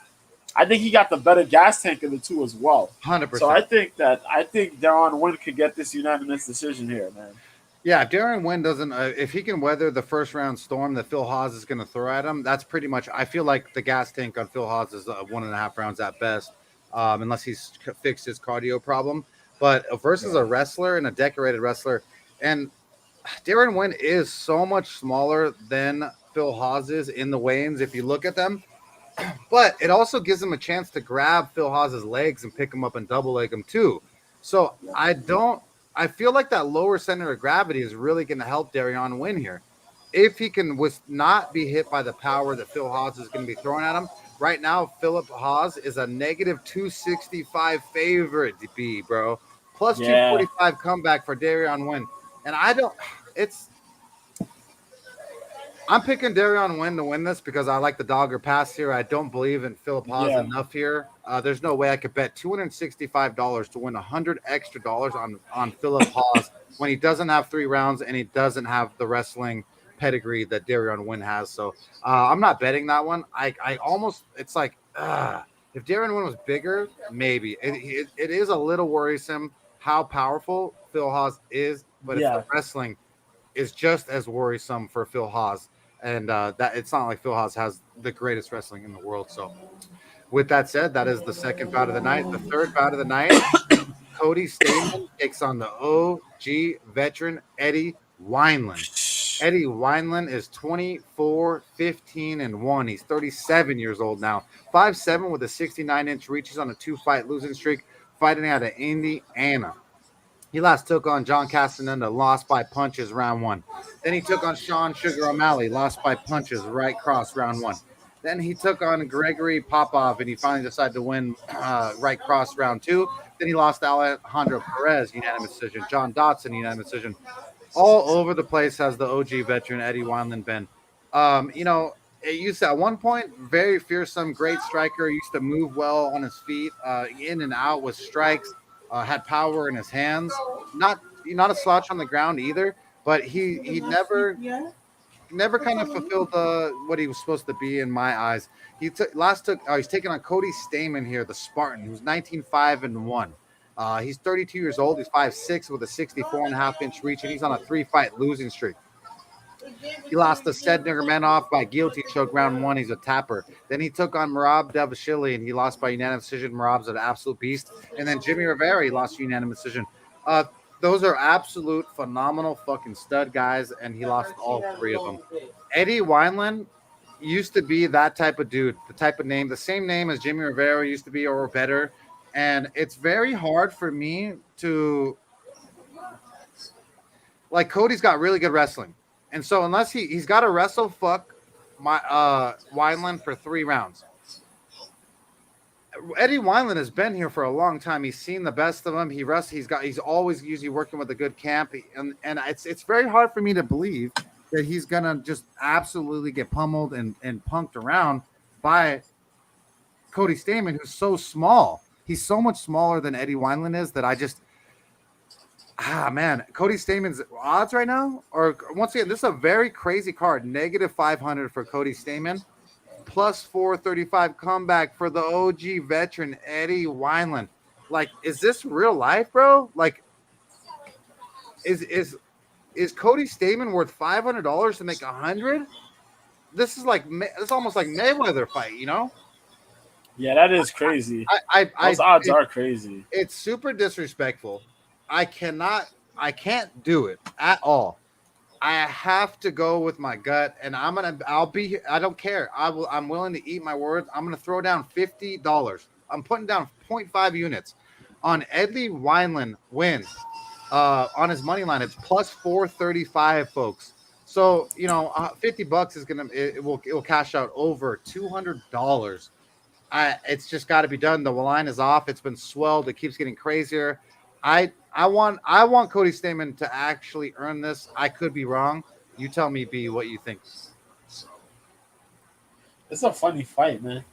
I think he got the better gas tank of the two as well. 100%. So I think Darren Wynn could get this unanimous decision here, man. Yeah, if Darren Wynn doesn't, if he can weather the first round storm that Phil Hawes is going to throw at him, that's pretty much. I feel like the gas tank on Phil Hawes is 1.5 rounds at best, unless he's fixed his cardio problem. But versus a wrestler and a decorated wrestler, and Darren Wynn is so much smaller than Phil Hawes is in the weigh-ins if you look at them. But it also gives him a chance to grab Phil Hawes' legs and pick him up and double leg him too. So I feel like that lower center of gravity is really going to help Darren Wynn here. If he can not be hit by the power that Phil Hawes is going to be throwing at him. Right now, Philip Hawes is a negative 265 favorite to be, bro. Plus 245 comeback for Darren Wynn. And I'm picking Darren Wynn to win this because I like the dogger pass here. I don't believe in Philip Hawes enough here. There's no way I could bet $265 to win $100 extra on Philip Hawes when he doesn't have 3 rounds and he doesn't have the wrestling pedigree that Darren Wynn has. So I'm not betting that one. It's like if Darren Wynn was bigger, maybe. It is a little worrisome how powerful Phil Hawes is, but if the wrestling is just as worrisome for Phil Hawes. And that it's not like Phil Hawes has the greatest wrestling in the world. So With that said, that is the second bout of the night. The third bout of the night, Cody Stamen takes on the OG veteran Eddie Wineland. Eddie Wineland is 24, 15, and 1. He's 37 years old now. 5'7" with a 69-inch reach. He's on a 2-fight losing streak, fighting out of Indiana. He last took on John Castaneda, lost by punches round 1. Then he took on Sean Sugar O'Malley, lost by punches, right cross round 1. Then he took on Gregory Popov, and he finally decided to win right cross round 2. Then he lost to Alejandro Perez, unanimous decision. John Dotson, unanimous decision. All over the place has the OG veteran Eddie Wineland been. It used to, at one point, very fearsome, great striker, used to move well on his feet, in and out with strikes, had power in his hands. Not a slouch on the ground either, but he never kind of fulfilled what he was supposed to be in my eyes. He's taking on Cody Stamen here, the Spartan, who's 19-5-1. He's 32 years old. He's 5'6" with a 64.5-inch reach, and he's on a 3-fight losing streak. He lost to Sed Nurmagomedov by guillotine choke round 1. He's a tapper. Then he took on Merab Dvalishvili, and he lost by unanimous decision. Merab's an absolute beast. And then Jimmy Rivera, he lost unanimous decision. Those are absolute phenomenal fucking stud guys, and he lost all 3 of them. Eddie Wineland used to be that type of dude, the type of name, the same name as Jimmy Rivera used to be, or better. And it's very hard for me to like. Cody's got really good wrestling, and so unless he's got to wrestle my Wineland for 3 rounds. Eddie Wineland has been here for a long time. He's seen the best of him. He's always usually working with a good camp, and it's very hard for me to believe that he's gonna just absolutely get pummeled and punked around by Cody Stamen, who's so small. He's so much smaller than Eddie Wineland is that I just man, Cody Stamen's odds right now, or once again, this is a very crazy card. -500 for Cody Stamen. Plus 435 comeback for the OG veteran Eddie Wineland. Like, is this real life, bro? Like, is Cody Stamen worth $500 to make 100? This is it's almost like Mayweather fight, you know? Yeah, that is crazy. Those odds are crazy. It's super disrespectful. I can't do it at all. I have to go with my gut, and I'll be here. I don't care. I'm willing to eat my words. I'm going to throw down $50. I'm putting down 0.5 units on Eddie Wineland wins on his money line. It's plus 435, folks. So, $50 is it will cash out over $200. It's just got to be done. The line is off. It's been swelled. It keeps getting crazier. I want Cody Stamen to actually earn this. I could be wrong. You tell me, B, what you think. It's a funny fight, man.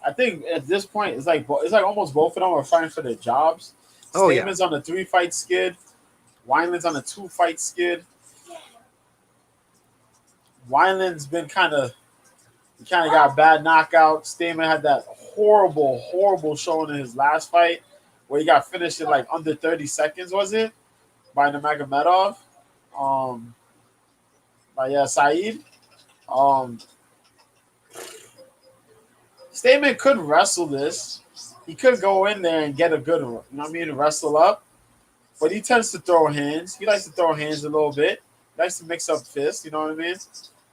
I think at this point it's like almost both of them are fighting for their jobs. Stamen's on a 3-fight skid. Wineland's on a 2-fight skid. Wineland's been kind of got a bad knockout. Stamen had that horrible showing in his last fight, where he got finished in like under 30 seconds, was it? By Nurmagomedov. Saeed. Stamen could wrestle this. He could go in there and get a good, wrestle up. But he tends to throw hands. He likes to throw hands a little bit. He likes to mix up fists, you know what I mean?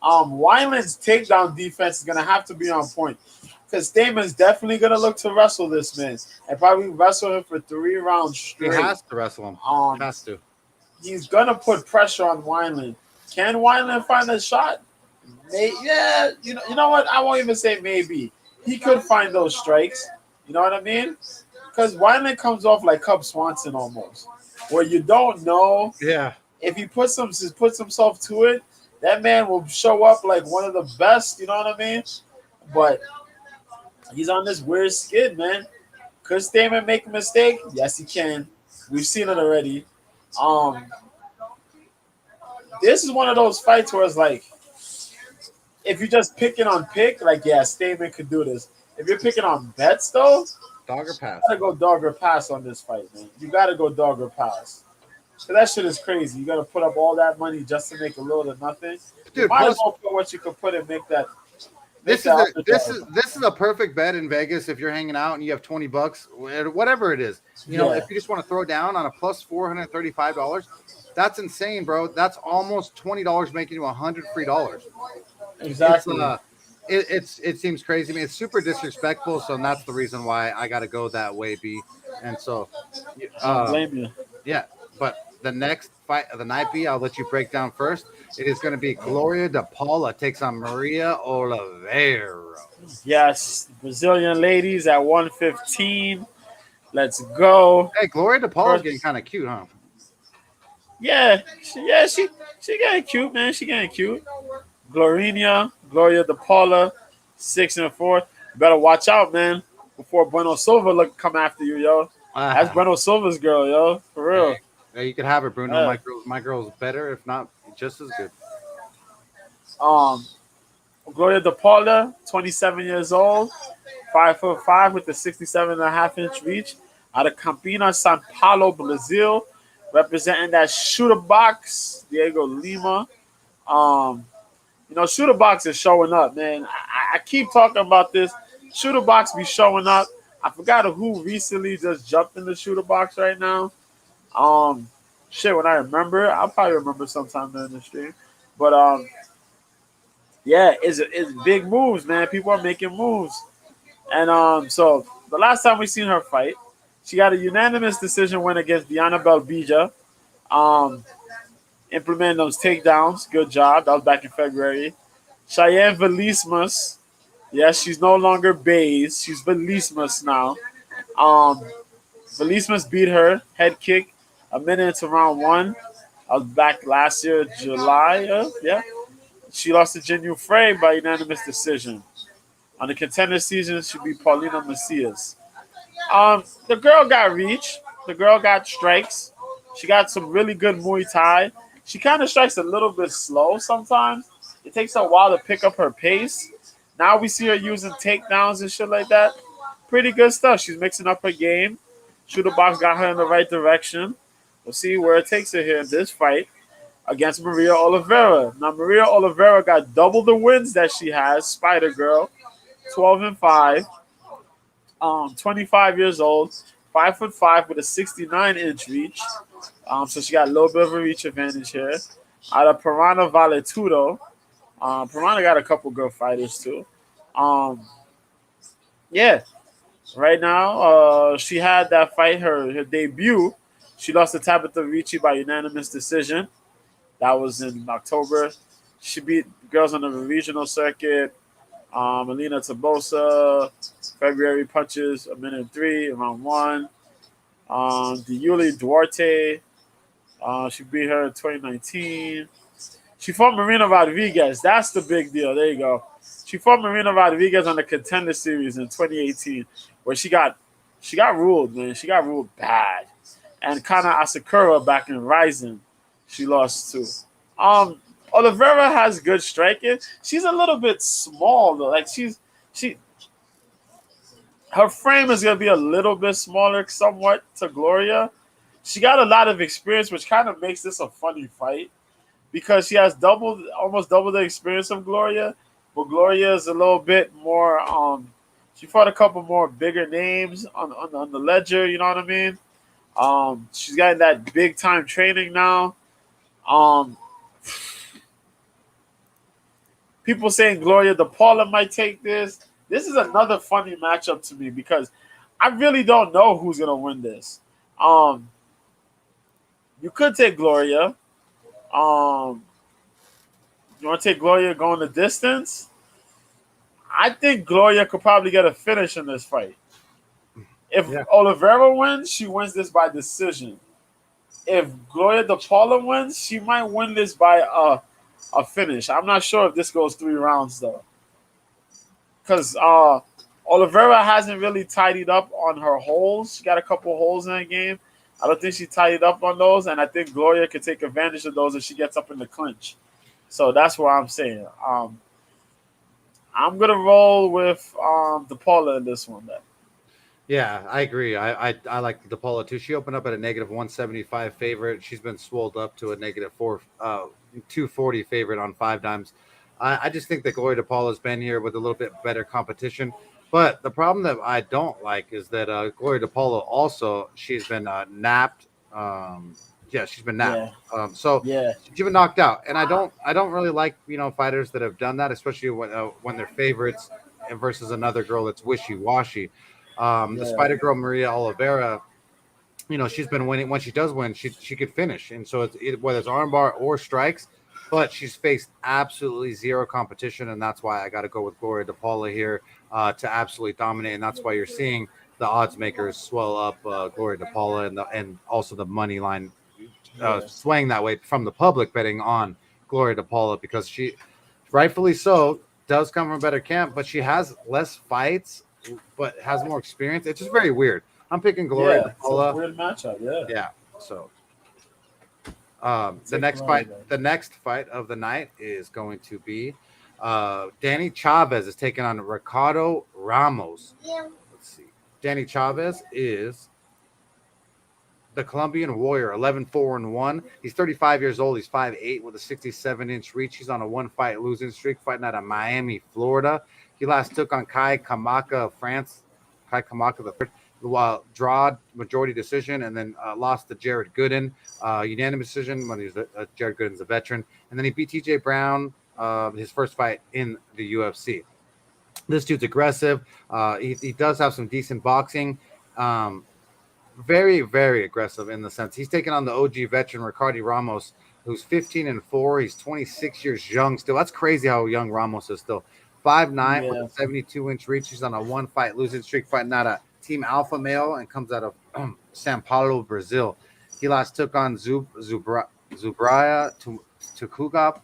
Wineland's takedown defense is going to have to be on point. Because Stamen's definitely going to look to wrestle this man. And probably wrestle him for 3 rounds straight. He has to wrestle him. Has to. He's going to put pressure on Wineland. Can Wineland find a shot? Yeah. You know what? I won't even say maybe. He could find those strikes. You know what I mean? Because Wineland comes off like Cub Swanson almost. Where you don't know. Yeah. If he puts himself to it, that man will show up like one of the best. You know what I mean? But he's on this weird skid, man. Could Stamen make a mistake? Yes, he can. We've seen it already. This is one of those fights where it's like, if you're just picking on like, yeah, Stamen could do this. If you're picking on bets, though, dog or pass. You gotta go dog or pass on this fight, man. You gotta go dog or pass. So that shit is crazy. You gotta put up all that money just to make a little to nothing. Dude, you might as well put what you could put and make that This is a perfect bet in Vegas if you're hanging out and you have $20, whatever it is. You know, if you just want to throw down on a plus $435, that's insane, bro. That's almost $20 making you $100 free dollars. Exactly. It seems crazy. I mean, it's super disrespectful, so that's the reason why I got to go that way, B. And so, Don't blame you. yeah. But the next fight of the night, B, I'll let you break down first. It is going to be Gloria De Paula takes on Maria Oliveira. Yes, Brazilian ladies at 115. Let's go. Hey, Gloria De Paula's getting kind of cute, huh? Yeah, she getting cute, man. She getting cute. Gloria De Paula, 6-4. Better watch out, man, before Bueno Silva come after you, yo. That's Bueno Silva's girl, yo, for real. Hey, you could have it, Bruno. My girl's better, if not just as good. Gloria De Paula, 27 years old, 5'5" with a 67.5-inch reach, out of Campinas, São Paulo, Brazil, representing that shooter box, Diego Lima. You know, shooter box is showing up, man. I keep talking about this. Shooter box be showing up. I forgot who recently just jumped in the shooter box right now. When I remember, I'll probably remember sometime during the stream. But yeah, it's big moves, man. People are making moves. And so the last time we seen her fight, she got a unanimous decision win against Diana Belbija. Implementing those takedowns. Good job. That was back in February. Cheyenne Velismas. Yes, she's no longer Bays. She's Velismas now. Velismas beat her. Head kick. A minute into round 1. I was back last year, July. Yeah. She lost to Jinu Frey by unanimous decision. On the contender season, she beat Paulina Macias. The girl got reach. The girl got strikes. She got some really good Muay Thai. She kind of strikes a little bit slow sometimes. It takes a while to pick up her pace. Now we see her using takedowns and shit like that. Pretty good stuff. She's mixing up her game. Shooter box got her in the right direction. We'll see where it takes her here in this fight against Maria Oliveira. Now, Maria Oliveira got double the wins that she has. Spider Girl, 12-5, 25 years old, 5'5" with a 69-inch reach. So she got a little bit of a reach advantage here. Out of Piranha Valetudo. Piranha got a couple good fighters too. Yeah. Right now, she had that fight, her debut. She lost to Tabitha Ricci by unanimous decision. That was in October. She beat girls on the regional circuit. Melina Tabosa, February punches, a minute 3, round 1. Yuli Duarte, she beat her in 2019. She fought Marina Rodriguez. That's the big deal. There you go. She fought Marina Rodriguez on the Contender Series in 2018, where she got ruled, man. She got ruled bad. And Kana Asakura back in Rising, she lost to. Oliveira has good striking. She's a little bit small though. Like her frame is gonna be a little bit smaller, somewhat to Gloria. She got a lot of experience, which kind of makes this a funny fight because she has almost double the experience of Gloria, but Gloria is a little bit more. She fought a couple more bigger names on the ledger. You know what I mean? She's got that big time training now. People saying Gloria De Paula might take this. This is another funny matchup to me because I really don't know who's gonna win this. You could take Gloria. You want to take Gloria going the distance? I think Gloria could probably get a finish in this fight. If Oliveira wins, she wins this by decision. If Gloria De Paula wins, she might win this by a finish. I'm not sure if this goes 3 rounds though, because Oliveira hasn't really tidied up on her holes. She got a couple holes in the game. I don't think she tidied up on those, and I think Gloria could take advantage of those if she gets up in the clinch. So that's what I'm saying. I'm gonna roll with De Paula in this one. Then. Yeah, I agree. I like De Paula too. She opened up at a -175 favorite. She's been swolled up to a -240 favorite on 5 dimes. I just think that Gloria DePaula's been here with a little bit better competition. But the problem that I don't like is that Gloria DePaula also she's been napped. Yeah, she's been napped. Yeah, So yeah, she's been knocked out, and I don't really like fighters that have done that, especially when they're favorites versus another girl that's wishy washy. The yeah, Spider Girl Maria Oliveira, she's been winning. When she does win, she could finish, and so whether it's armbar or strikes, but she's faced absolutely zero competition, and that's why I got to go with Gloria DePaula here to absolutely dominate, and that's why you're seeing the odds makers swell up Gloria DePaula and also the money line yeah, swaying that way from the public betting on Gloria DePaula because she, rightfully so, does come from a better camp, but she has less fights, but has more experience. It's just very weird. I'm picking Gloria yeah. It's a DePaula. weird matchup. Yeah. Yeah. So the Take next her fight, on, man. the next fight of the night is going to be Danny Chavez is taking on Ricardo Ramos. Let's see. Danny Chavez is the Colombian Warrior, 11-4-1. He's 35 years old. He's 5'8" with a 67-inch reach. He's on a one-fight losing streak, fighting out of Miami, Florida. He last took on Kai Kamaka of France. Kai Kamaka the third. Draw majority decision, and then lost to Jared Gooden, unanimous decision when Jared Gooden's a veteran, and then he beat TJ Brown his first fight in the UFC. This dude's aggressive. He does have some decent boxing. Very, very aggressive in the sense he's taking on the OG veteran Ricardo Ramos, who's 15-4. He's 26 years young still. That's crazy how young Ramos is still. 5'9" with Yeah. a 72-inch reach. He's on a one-fight losing streak, fighting out a Team Alpha Male, and comes out of Sao Paulo, Brazil. He last took on Zubraya Tukugap.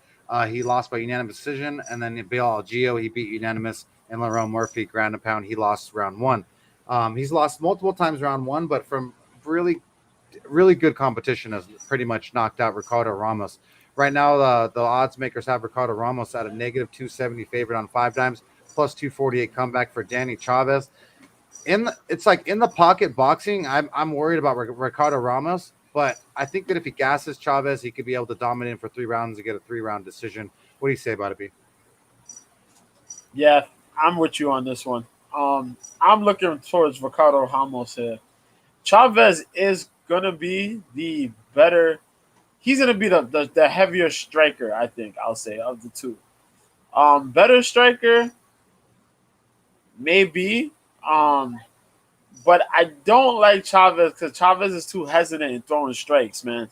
He lost by unanimous decision, and then Bill Algeo, he beat unanimous, and Lerone Murphy, ground and pound, he lost round one. He's lost multiple times round one, but from really, really good competition has pretty much knocked out Ricardo Ramos. Right now, the odds makers have Ricardo Ramos at a negative 270 favorite on 5 times, plus 248 comeback for Danny Chavez. It's like in the pocket boxing, I'm worried about Ricardo Ramos, but I think that if he gasses Chavez, he could be able to dominate him for 3 rounds and get a 3-round decision. What do you say about it, B? Yeah, I'm with you on this one. I'm looking towards Ricardo Ramos here. Chavez is gonna be the better. He's gonna be the heavier striker, I think. I'll say of the two. Better striker, maybe. But I don't like Chavez because Chavez is too hesitant in throwing strikes, man.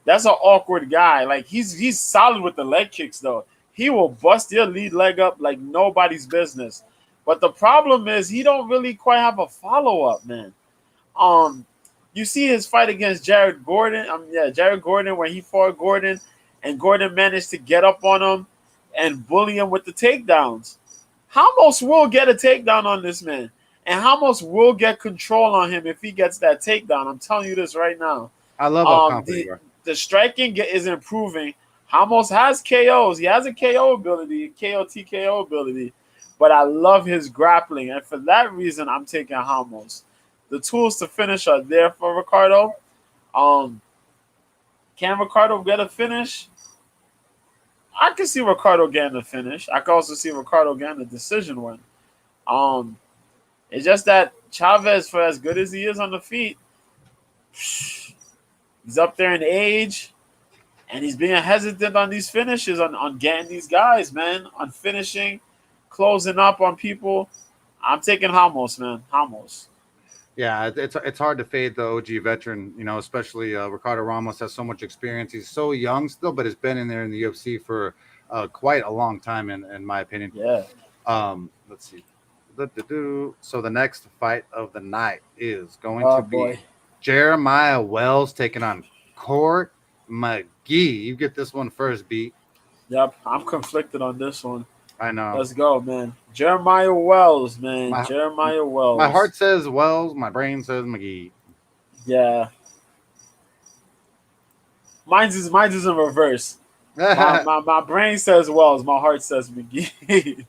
That's an awkward guy. Like he's solid with the leg kicks though. He will bust your lead leg up like nobody's business. But the problem is he don't really quite have a follow-up, man. You see his fight against Jared Gordon. Jared Gordon, when he fought Gordon, and Gordon managed to get up on him and bully him with the takedowns. Ramos will get a takedown on this man. And Ramos will get control on him if he gets that takedown. I'm telling you this right now. I love how confident you are. The striking is improving. Ramos has KOs. He has a KO ability, KO TKO ability. But I love his grappling. And for that reason, I'm taking Ramos. The tools to finish are there for Ricardo. Can Ricardo get a finish? I can see Ricardo getting a finish. I can also see Ricardo getting a decision win. It's just that Chavez, for as good as he is on the feet, he's up there in age, and he's being hesitant on these finishes, on getting these guys, man, on finishing, closing up on people. I'm taking Ramos, man. Ramos. Yeah, it's hard to fade the OG veteran, especially Ricardo Ramos has so much experience. He's so young still, but has been in there in the UFC for quite a long time, in my opinion. Yeah. Let's see. So the next fight of the night is going to be Jeremiah Wells taking on Court McGee. You get this one first, B. Yep, I'm conflicted on this one. I know. Let's go, man. Jeremiah Wells, man. Jeremiah Wells. My heart says Wells. My brain says McGee. Yeah. Mine's is in reverse. my brain says Wells. My heart says McGee.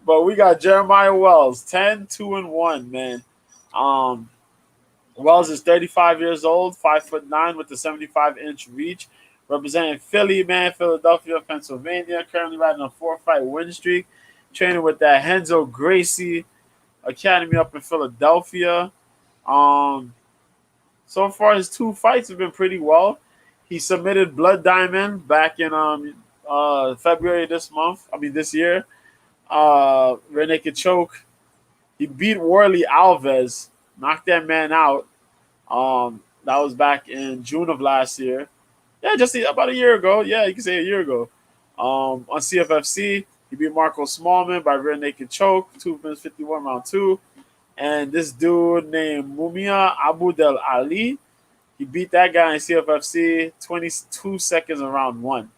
But we got Jeremiah Wells, 10-2-1, man. Wells is 35 years old, 5'9" with the 75-inch reach. representing Philly, man, Philadelphia, Pennsylvania. Currently riding a 4-fight win streak. Training with that Henzo Gracie Academy up in Philadelphia. Um, so far his 2 fights have been pretty well. He submitted Blood Diamond back in February this year. Rear naked choke. He beat Worley Alves, knocked that man out. That was back in June of last year. Yeah, just about a year ago. Yeah, you can say a year ago. On CFFC, he beat Marco Smallman by rear naked choke, 2 minutes 51 round 2. And this dude named Mumia Abu Del Ali, he beat that guy in CFFC 22 seconds in round 1.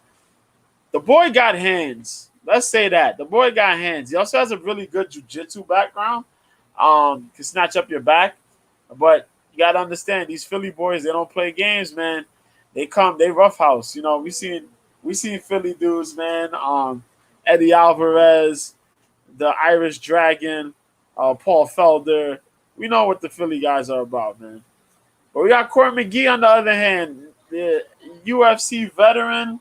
The boy got hands. Let's say that. The boy got hands. He also has a really good jiu-jitsu background. Can snatch up your back. But you got to understand, these Philly boys, they don't play games, man. They roughhouse. You know, we seen Philly dudes, man. Eddie Alvarez, the Irish Dragon, Paul Felder. We know what the Philly guys are about, man. But we got Court McGee on the other hand, the UFC veteran,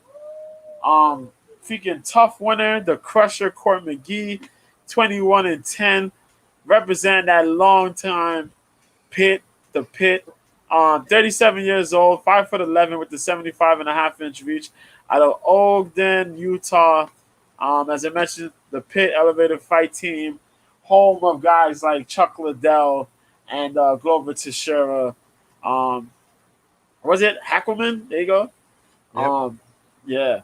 freaking tough winner, the Crusher Court McGee, 21-10, represent that long time the pit. 37 years old, 5'11" with the 75.5-inch reach, out of Ogden, Utah. As I mentioned, the Pit Elevated Fight Team, home of guys like Chuck Liddell and Glover Teixeira. Was it Hackelman? There you go. Yep. Yeah.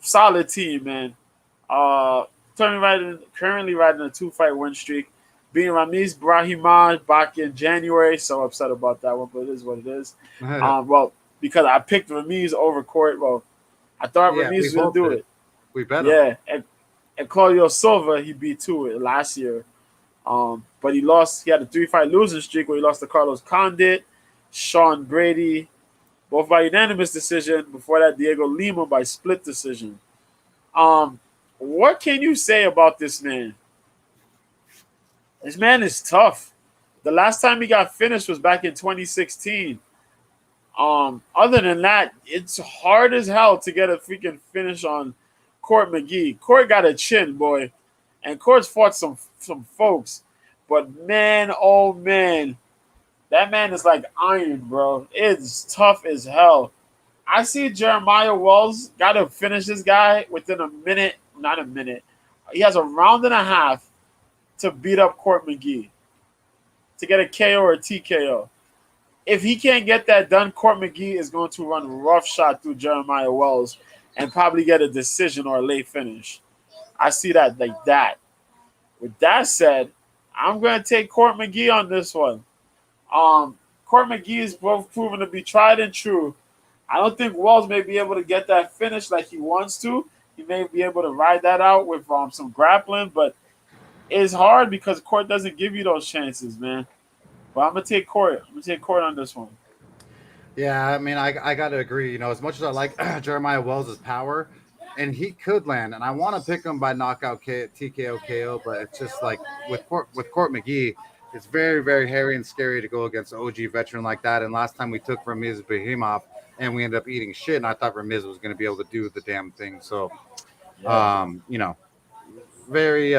Solid team, man. Currently riding a 2-fight win streak. Being Ramiz Brahimaj back in January, so upset about that one, but it is what it is. Well, because I picked Ramiz over Court. Well, I thought Ramiz was going to do it. We bet him. Yeah, and Claudio Silva, he beat it last year. But he lost. He had a 3-fight losing streak where he lost to Carlos Condit, Sean Brady, both by unanimous decision. Before that, Diego Lima by split decision. What can you say about this man? This man is tough. The last time he got finished was back in 2016. Other than that, it's hard as hell to get a freaking finish on Court McGee. Court got a chin, boy. And Court's fought some folks. But man, oh man, that man is like iron, bro. It's tough as hell. I see Jeremiah Wells got to finish this guy within a minute. Not a minute. He has a round and a half to beat up Court McGee, to get a KO or a TKO. If he can't get that done, Court McGee is going to run roughshod through Jeremiah Wells and probably get a decision or a late finish. I see that like that. With that said, I'm going to take Court McGee on this one. Court McGee is both proven to be tried and true. I don't think Wells may be able to get that finish like he wants to. He may be able to ride that out with some grappling, but it's hard because Court doesn't give you those chances, man. But I'm going to take Court. I'm going to take Court on this one. Yeah, I mean, I got to agree. You know, as much as I like Jeremiah Wells' power, and he could land, and I want to pick him by knockout TKO KO, but it's just like with Court McGee, it's very, very hairy and scary to go against an OG veteran like that. And last time we took Ramiz Brahimaj, and we ended up eating shit, and I thought Ramiz was going to be able to do the damn thing. So, you know, very,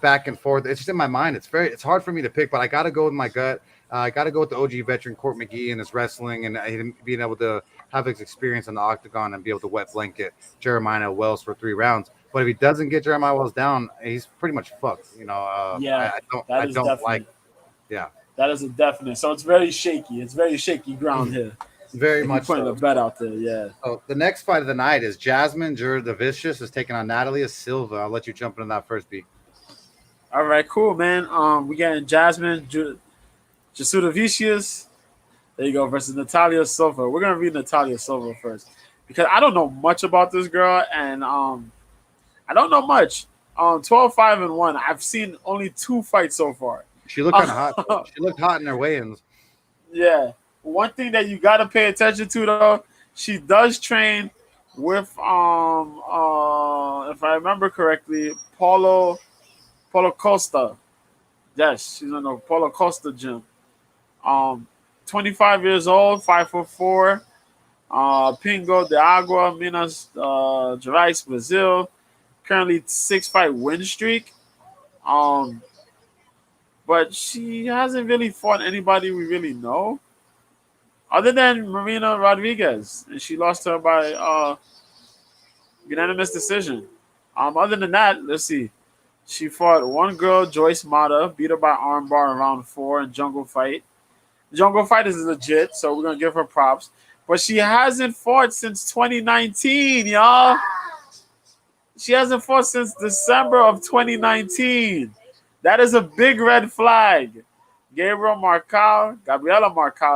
back and forth. It's just in my mind. It's hard for me to pick, but I got to go with my gut. I got to go with the OG veteran Court McGee and his wrestling and him being able to have his experience in the octagon and be able to wet blanket Jeremiah Wells for 3 rounds. But if he doesn't get Jeremiah Wells down, he's pretty much fucked. You know, I don't like. Yeah, that is a definite. So it's very shaky. It's very shaky ground here. Very much putting a bet out there. Yeah. So the next fight of the night is Jasmine Jurdavicius is taking on Natalia Silva. I'll let you jump into that first, B. All right, cool, man. We got Jasmine Jurdavicius. There you go, versus Natalia Silva. We're gonna read Natalia Silva first because I don't know much about this girl, and I don't know much. 12-5-1. I've seen only 2 fights so far. She looked kind of hot. She looked hot in her weigh-ins. Yeah. One thing that you got to pay attention to, though, she does train with, if I remember correctly, Paulo Costa. Yes, she's in the Paulo Costa gym. 25 years old, 5'4". Pingo de Agua, Minas Gerais, Brazil. Currently 6-fight win streak. Um, but she hasn't really fought anybody we really know, other than Marina Rodriguez, and she lost to her by unanimous decision. Other than that, let's see. She fought one girl, Joyce Mata, beat her by armbar in round 4 in Jungle Fight. Jungle Fight is legit, so we're gonna give her props. But she hasn't fought since 2019, y'all. She hasn't fought since December of 2019. That is a big red flag. Gabriela Marcal,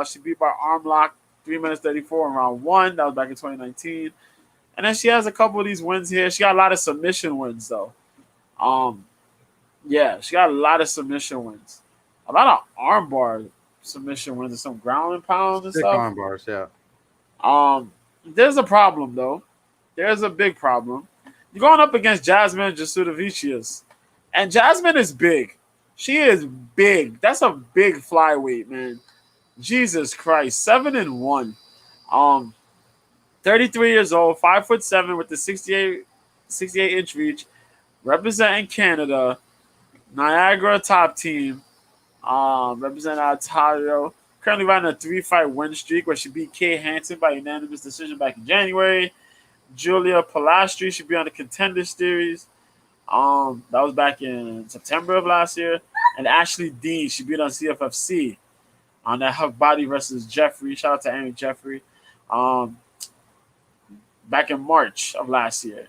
she beat by arm lock 3 minutes 34 in round 1. That was back in 2019. And then she has a couple of these wins here. She got a lot of submission wins, though. Yeah, she got a lot of submission wins. A lot of armbar submission wins and some ground and pound and Thick stuff. arm bars, yeah. There's a problem, though. There's a big problem. You're going up against Jasmine Jasudavicius. And Jasmine is big. She is big. That's a big flyweight, man. Jesus Christ. 7-1. 33 years old, 5'7" with the 68-inch reach, representing Canada, Niagara top team, representing Ontario. Currently running a 3-fight win streak where she beat Kay Hansen by unanimous decision back in January. Julia Palastri should be on the Contender Series. That was back in September of last year. And Ashley Dean, she beat on CFFC on that Huck Body versus Jeffrey. Shout out to Amy Jeffrey. Back in March of last year.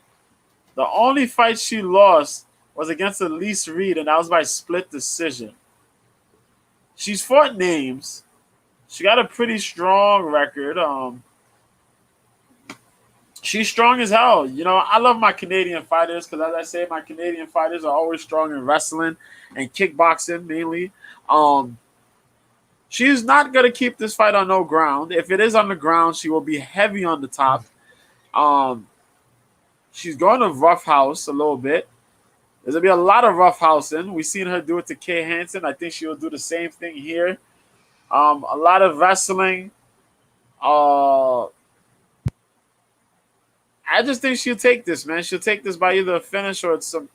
The only fight she lost was against Elise Reed, and that was by split decision. She's fought names. She got a pretty strong record. She's strong as hell. You know, I love my Canadian fighters because, as I say, my Canadian fighters are always strong in wrestling and kickboxing mainly. She's not going to keep this fight on no ground. If it is on the ground, she will be heavy on the top. She's going to roughhouse a little bit. There's going to be a lot of roughhousing. We've seen her do it to Kay Hansen. I think she will do the same thing here. A lot of wrestling. I just think she'll take this, man. She'll take this by either a finish or some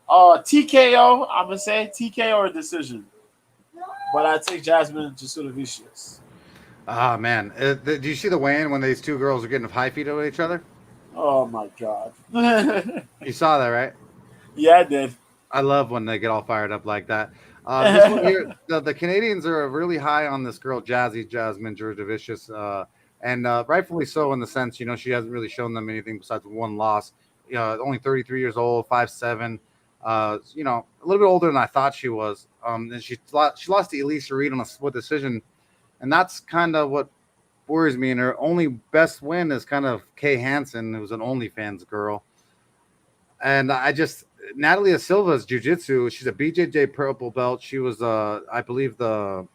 TKO. I'm going to say TKO or a decision. But I take Jasmine Jasudavicius. Ah, man. Did you see the weigh-in when these two girls are getting high feet at each other? Oh, my God. You saw that, right? Yeah, I did. I love when they get all fired up like that. This one here, the Canadians are really high on this girl, Jasmine Jasudavicius, and rightfully so in the sense, you know, she hasn't really shown them anything besides one loss. Only 33 years old, 5'7", you know, a little bit older than I thought she was. And she lost to Elise Reed on a split decision, and that's kind of what worries me. And her only best win is kind of Kay Hansen, who's an OnlyFans girl. And Natalia Silva's jiu-jitsu, she's a BJJ purple belt. She was, I believe, the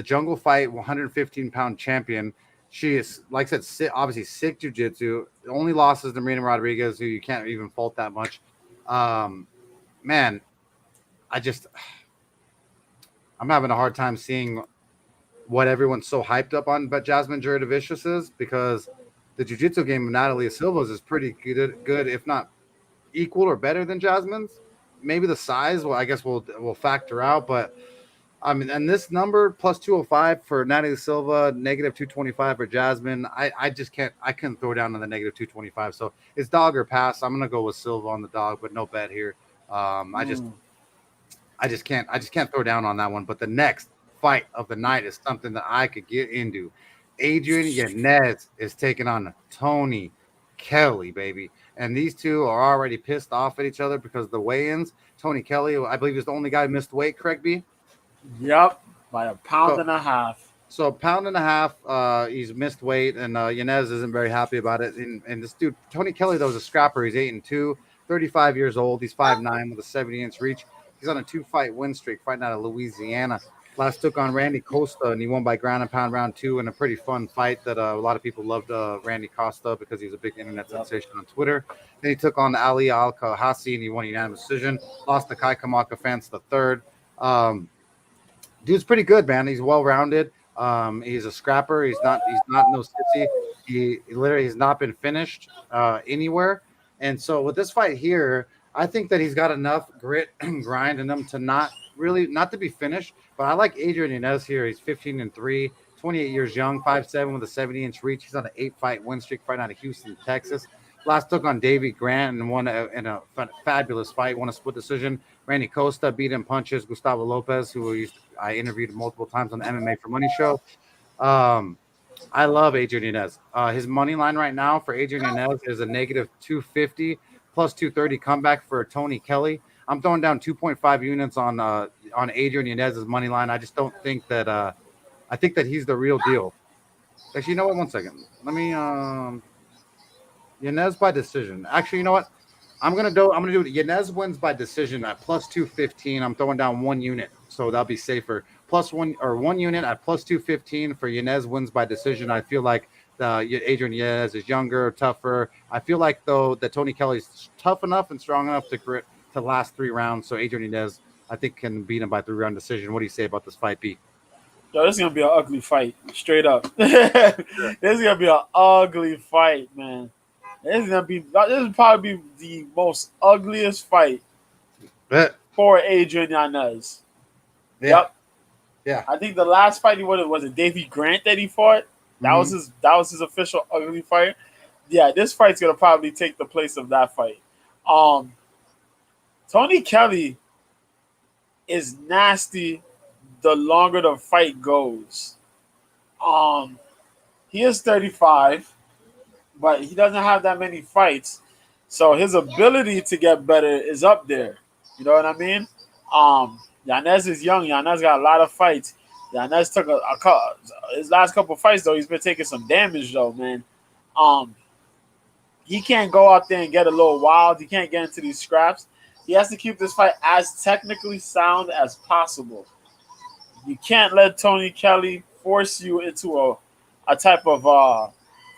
Jungle Fight 115-pound champion. She is, like I said, obviously sick jiu-jitsu. The only losses to Marina Rodriguez, who you can't even fault that much. Man, I'm having a hard time seeing what everyone's so hyped up on but Jasmine Jasudavicius is, because the jiu-jitsu game of Natalia Silva's is pretty good, if not equal or better than Jasmine's. Maybe the size, well, I guess we'll factor out, but I mean, and this number plus 205 for Natalia Silva, negative 225 for Jasmine. I couldn't throw down on the negative 225. So it's dog or pass. I'm gonna go with Silva on the dog, but no bet here. I just can't throw down on that one. But the next fight of the night is something that I could get into. Adrian Yanez is taking on Tony Kelly, baby. And these two are already pissed off at each other because of the weigh-ins. Tony Kelly, I believe, is the only guy who missed weight, correct, B? Yep, by a pound and a half. So a pound and a half, he's missed weight, and Yanez isn't very happy about it. And this dude, Tony Kelly, though, is a scrapper. He's 8-2, 35 years old. He's 5'9" with a 70-inch reach. He's on a 2-fight win streak, fighting out of Louisiana. Last took on Randy Costa, and he won by ground and pound round 2 in a pretty fun fight that a lot of people loved Randy Costa because he's a big internet sensation on Twitter. Then he took on Ali Al-Khasi, and he won a unanimous decision. Lost to Kai Kamaka Fence the third. Dude's pretty good, man. He's well-rounded. He's a scrapper. He's not no sissy. He literally has not been finished anywhere. And so with this fight here, I think that he's got enough grit and grind in him to not to be finished. But I like Adrian Yanez here. He's 15-3, 28 years young, 5'7" with a 70-inch reach. He's on an 8-fight win streak fighting out of Houston, Texas. Last took on Davey Grant and won in a fabulous fight. Won a split decision. Randy Costa beat in punches. Gustavo Lopez, I interviewed multiple times on the MMA for Money show. I love Adrian Yanez. His money line right now for Adrian Yanez is a negative 250 plus 230 comeback for Tony Kelly. I'm throwing down 2.5 units on Adrian Yanez's money line. I just don't think that I think that he's the real deal. Actually, you know what? 1 second. Let me Yanez by decision. Actually, you know what? I'm gonna do it. Yanez wins by decision at plus 215. I'm throwing down 1 unit, so that'll be safer. Plus 1 unit at plus 215 for Yanez wins by decision. I feel like Adrian Yanez is younger, tougher. I feel like though that Tony Kelly's tough enough and strong enough to last 3 rounds. So Adrian Yanez, I think, can beat him by 3-round decision. What do you say about this fight, B? Yo, this is gonna be an ugly fight, straight up. This is gonna be an ugly fight, man. This will probably be the most ugliest fight for Adrian Yanez. Yeah. Yep. Yeah. I think the last fight was it Davey Grant that he fought? That was his official ugly fight. Yeah, this fight's gonna probably take the place of that fight. Tony Kelly is nasty the longer the fight goes. He is 35, but he doesn't have that many fights. So his ability to get better is up there. You know what I mean? Yanez is young. Yanez got a lot of fights. Yanez took his last couple fights, though. He's been taking some damage, though, man. He can't go out there and get a little wild. He can't get into these scraps. He has to keep this fight as technically sound as possible. You can't let Tony Kelly force you into a type of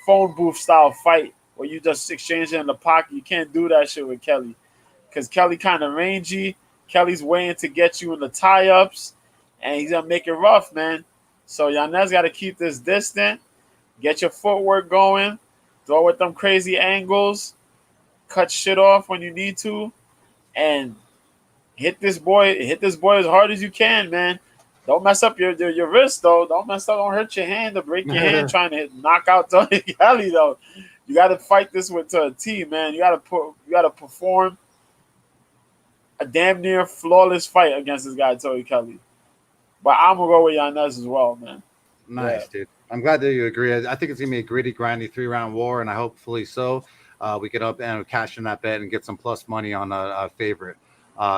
phone booth style fight where you just exchange it in the pocket. You can't do that shit with Kelly because Kelly kind of rangy. Kelly's waiting to get you in the tie-ups, and he's going to make it rough, man. So Yanez got to keep this distant, get your footwork going, throw with them crazy angles, cut shit off when you need to, and hit this boy as hard as you can, man. Don't mess up your wrist, though. Don't hurt your hand or break your hand trying to knock out Tony Kelly, though. You got to fight this to a T, man. You got to perform a damn near flawless fight against this guy, Tony Kelly. But I'm going to go with Yanez as well, man. Nice, dude. I'm glad that you agree. I think it's going to be a gritty, grindy 3-round war, and I hopefully so. We get up and cash in that bet and get some plus money on a favorite.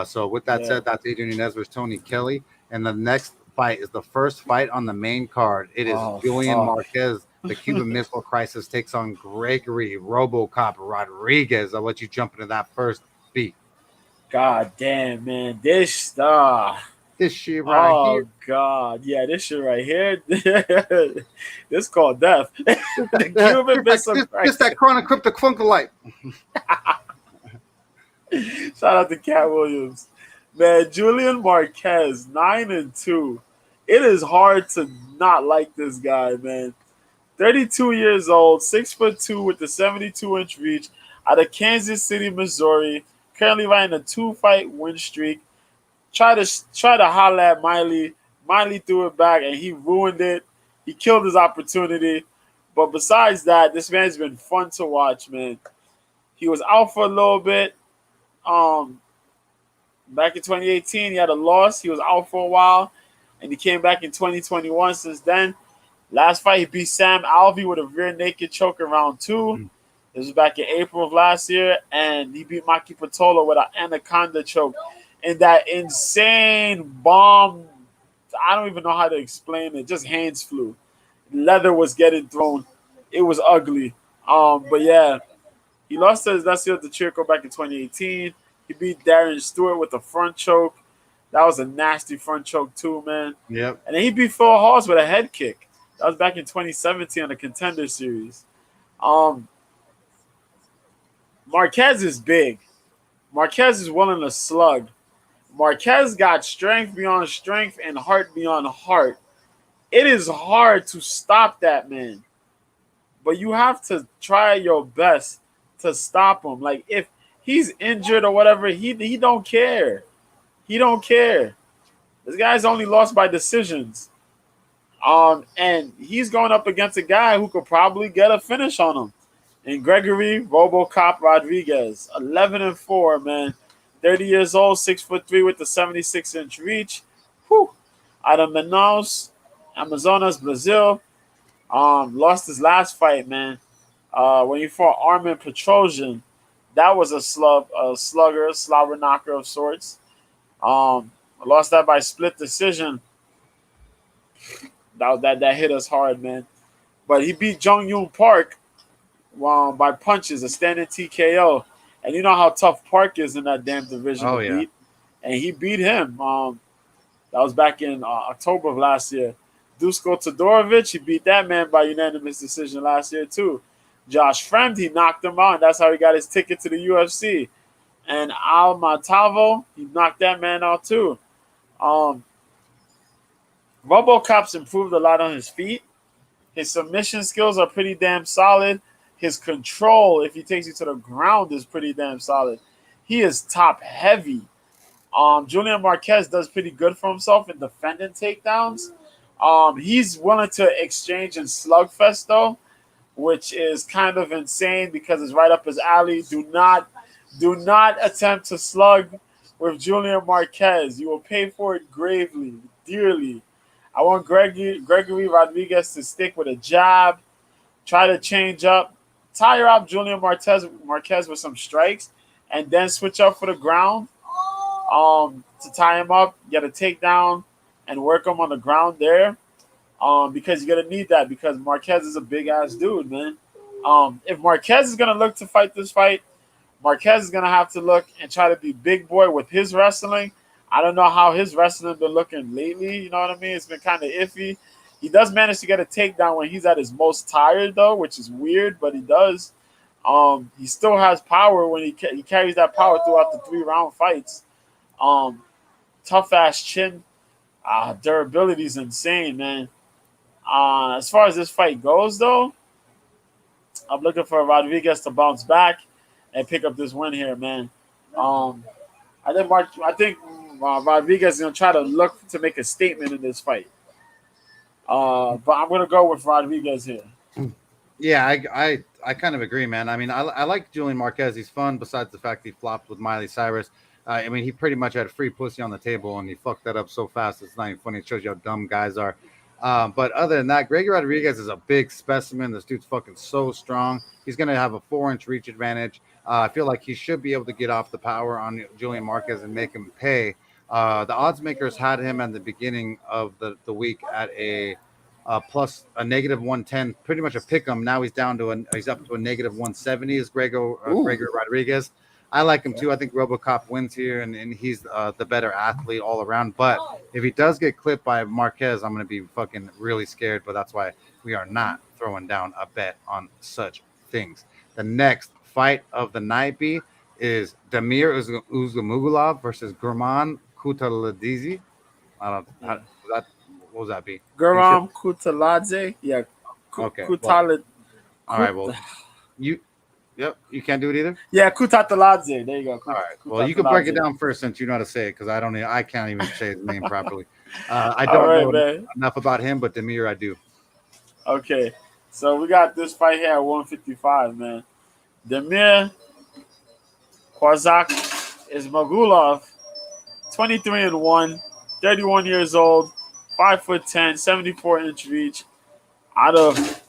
So with that said, that's Adrian Yanez versus Tony Kelly. And the next fight is the first fight on the main card. It is Julian Marquez. The Cuban Missile Crisis takes on Gregory RoboCop Rodriguez. I'll let you jump into that first, B. God damn, man. This shit right here. Oh, God. Yeah, this shit right here. This called death. The Cuban Missile Crisis. Just that Chronic Cryptic Funkalite. Shout out to Cat Williams. Man, Julian Marquez, 9-2. It is hard to not like this guy, man. 32 years old, 6'2" with the 72-inch reach out of Kansas City, Missouri. Currently riding a 2-fight win streak. Try to holler at Miley. Miley threw it back, and he ruined it. He killed his opportunity. But besides that, this man's been fun to watch, man. He was out for a little bit. Back in 2018, he had a loss. He was out for a while, and he came back in 2021. Since then, last fight, he beat Sam Alvey with a rear naked choke in round 2. This was back in April of last year, and he beat Maki Patola with an anaconda choke. And that insane bomb, I don't even know how to explain it. Just hands flew. Leather was getting thrown. It was ugly. But yeah, he lost to Nasir Chirico back in 2018. He beat Darren Stewart with a front choke. That was a nasty front choke too, man. Yep. And then he beat Phil Hawes with a head kick. That was back in 2017 on the Contender Series. Marquez is big. Marquez is willing to slug. Marquez got strength beyond strength and heart beyond heart. It is hard to stop that man, but you have to try your best to stop him. Like if he's injured or whatever, he don't care. He don't care. This guy's only lost by decisions. And he's going up against a guy who could probably get a finish on him. And Gregory RoboCop Rodriguez, 11-4, man. 30 years old, 6'3" with the 76-inch reach. Whew. Out of Manaus, Amazonas, Brazil. Lost his last fight, man. When he fought Armin Petrosian, that was a slobber knocker of sorts. Lost that by split decision. That hit us hard, man. But he beat Jung Yoon Park by punches, a standing TKO. And you know how tough Park is in that damn division to beat. And he beat him. That was back in October of last year. Dusko Todorovic, he beat that man by unanimous decision last year too. Josh Friend, he knocked him out, and that's how he got his ticket to the UFC. And Al Matavo, he knocked that man out too. RoboCop's improved a lot on his feet. His submission skills are pretty damn solid. His control, if he takes you to the ground, is pretty damn solid. He is top heavy. Julian Marquez does pretty good for himself in defending takedowns. He's willing to exchange in slugfest though, which is kind of insane because it's right up his alley. Do not attempt to slug with Julian Marquez. You will pay for it gravely, dearly. I want Gregory Rodriguez to stick with a jab, try to change up, tire up Julian Marquez with some strikes, and then switch up for the ground to tie him up, get a takedown, and work him on the ground there because you're going to need that because Marquez is a big-ass dude, man. If Marquez is going to look to fight this fight, Marquez is going to have to look and try to be big boy with his wrestling. I don't know how his wrestling been looking lately. You know what I mean? It's been kind of iffy. He does manage to get a takedown when he's at his most tired, though, which is weird, but he does. He still has power when he carries that power throughout the 3-round fights. Tough-ass chin. Durability is insane, man. As far as this fight goes, though, I'm looking for Rodriguez to bounce back and pick up this win here, man. I think Rodriguez is going to try to look to make a statement in this fight. But I'm going to go with Rodriguez here. Yeah, I kind of agree, man. I mean, I like Julian Marquez. He's fun, besides the fact he flopped with Miley Cyrus. I mean, he pretty much had free pussy on the table, and he fucked that up so fast. It's not even funny. It shows you how dumb guys are. But other than that, Gregory Rodriguez is a big specimen. This dude's fucking so strong. He's going to have a 4-inch reach advantage. I feel like he should be able to get off the power on Julian Marquez and make him pay. The odds makers had him at the beginning of the week at a plus a negative 110, pretty much a pick 'em. Now he's up to a negative 170 is Gregory Rodriguez. I like him too. I think RoboCop wins here, and he's the better athlete all around. But if he does get clipped by Marquez, I'm going to be fucking really scared. But that's why we are not throwing down a bet on such things. The next fight of the night is Damir Uzmagulov versus Gurman Kutaladze. I don't know. What was that be? Gurman Kutaladze? Yeah. Okay. All right. Well, Yep, you can't do it either. Yeah, Kutaladze. There you go. All right. Well, you can break it down first since you know how to say it because I can't even say his name properly. I don't know enough about him, but Damir I do. Okay, so we got this fight here at 155, man. Damir Kwazak Ismagulov, 23-1, 31 years old, 5'10", 74-inch reach, out of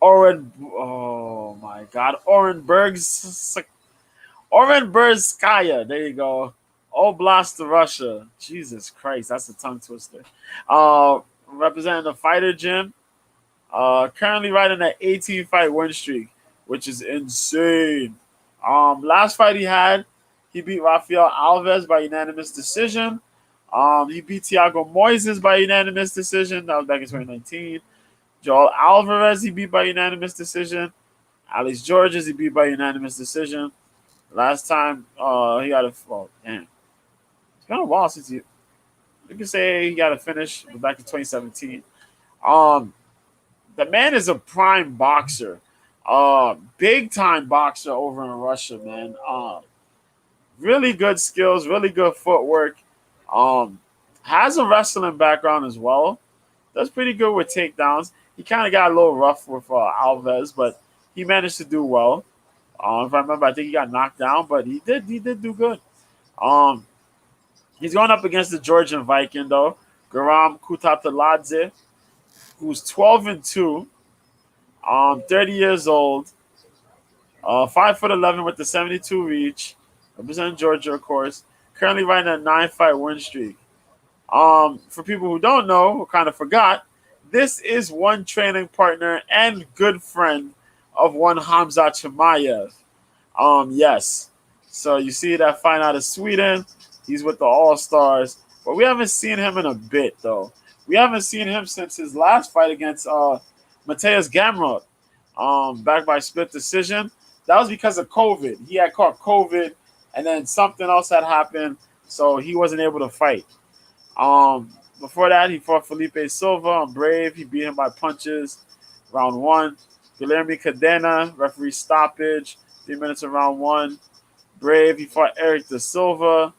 Orenburgskaya. There you go. Oblast of Russia. Jesus Christ, that's a tongue twister. Representing the fighter gym. Currently riding an 18-fight win streak, which is insane. Last fight he had, he beat Rafael Alves by unanimous decision. He beat Thiago Moises by unanimous decision. That was back in 2019. Joel Alvarez, he beat by unanimous decision. Alex Georges, he beat by unanimous decision. Last time, he got damn. It's been a while since he. You can say he got a finish back in 2017. Um, the man is a prime boxer, big time boxer over in Russia, man. Really good skills, really good footwork. Um, has a wrestling background as well. Does pretty good with takedowns. He kind of got a little rough with Alves, but he managed to do well. If I remember, I think he got knocked down, but he did do good. Um, he's going up against the Georgian Viking though, Garam Kutateladze, who's 12-2, 30 years old, 5'11" with the 72 reach, representing Georgia, of course. Currently riding a 9-fight win streak. For people who don't know, who kind of forgot, this is one training partner and good friend of one Hamza Chimaev. Yes. So you see that fight out of Sweden. He's with the All Stars, but we haven't seen him in a bit though. We haven't seen him since his last fight against Mateus Gamrot, back by split decision. That was because of COVID. He had caught COVID, and then something else had happened, so he wasn't able to fight. Before that, he fought Felipe Silva on Brave. He beat him by punches, round one. Guilherme Cadena, referee stoppage, 3 minutes of round one. Brave, he fought Eric Da Silva,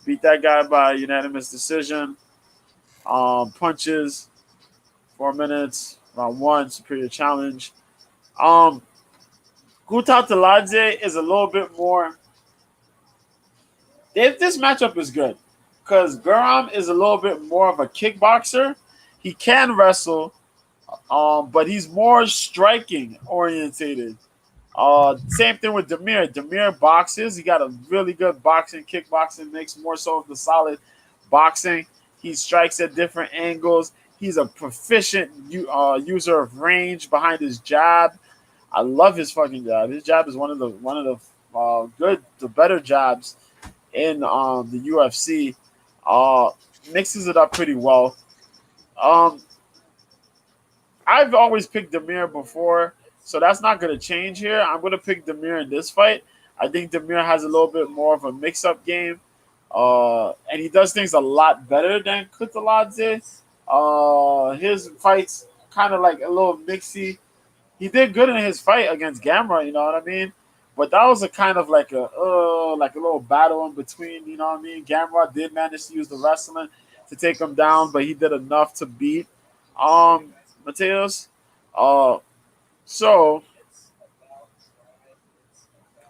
beat that guy by unanimous decision. Punches, 4 minutes, round one, superior challenge. Guta Taladze is a little bit more. This matchup is good because Guram is a little bit more of a kickboxer. He can wrestle, but he's more striking orientated. Same thing with Demir. Demir boxes. He got a really good boxing, kickboxing mix, more so of the solid boxing. He strikes at different angles. He's a proficient user of range behind his jab. I love his fucking jab. His jab is one of the better jabs in the UFC. Mixes it up pretty well. I've always picked Demir before, so that's not going to change here. I'm going to pick Demir in this fight. I think Demir has a little bit more of a mix-up game, and he does things a lot better than Kutaladze. His fights kind of like a little mixy. He did good in his fight against Gamera, you know what I mean? But that was a kind of like a little battle in between, you know what I mean? Gamera did manage to use the wrestling to take him down, but he did enough to beat Mateus. So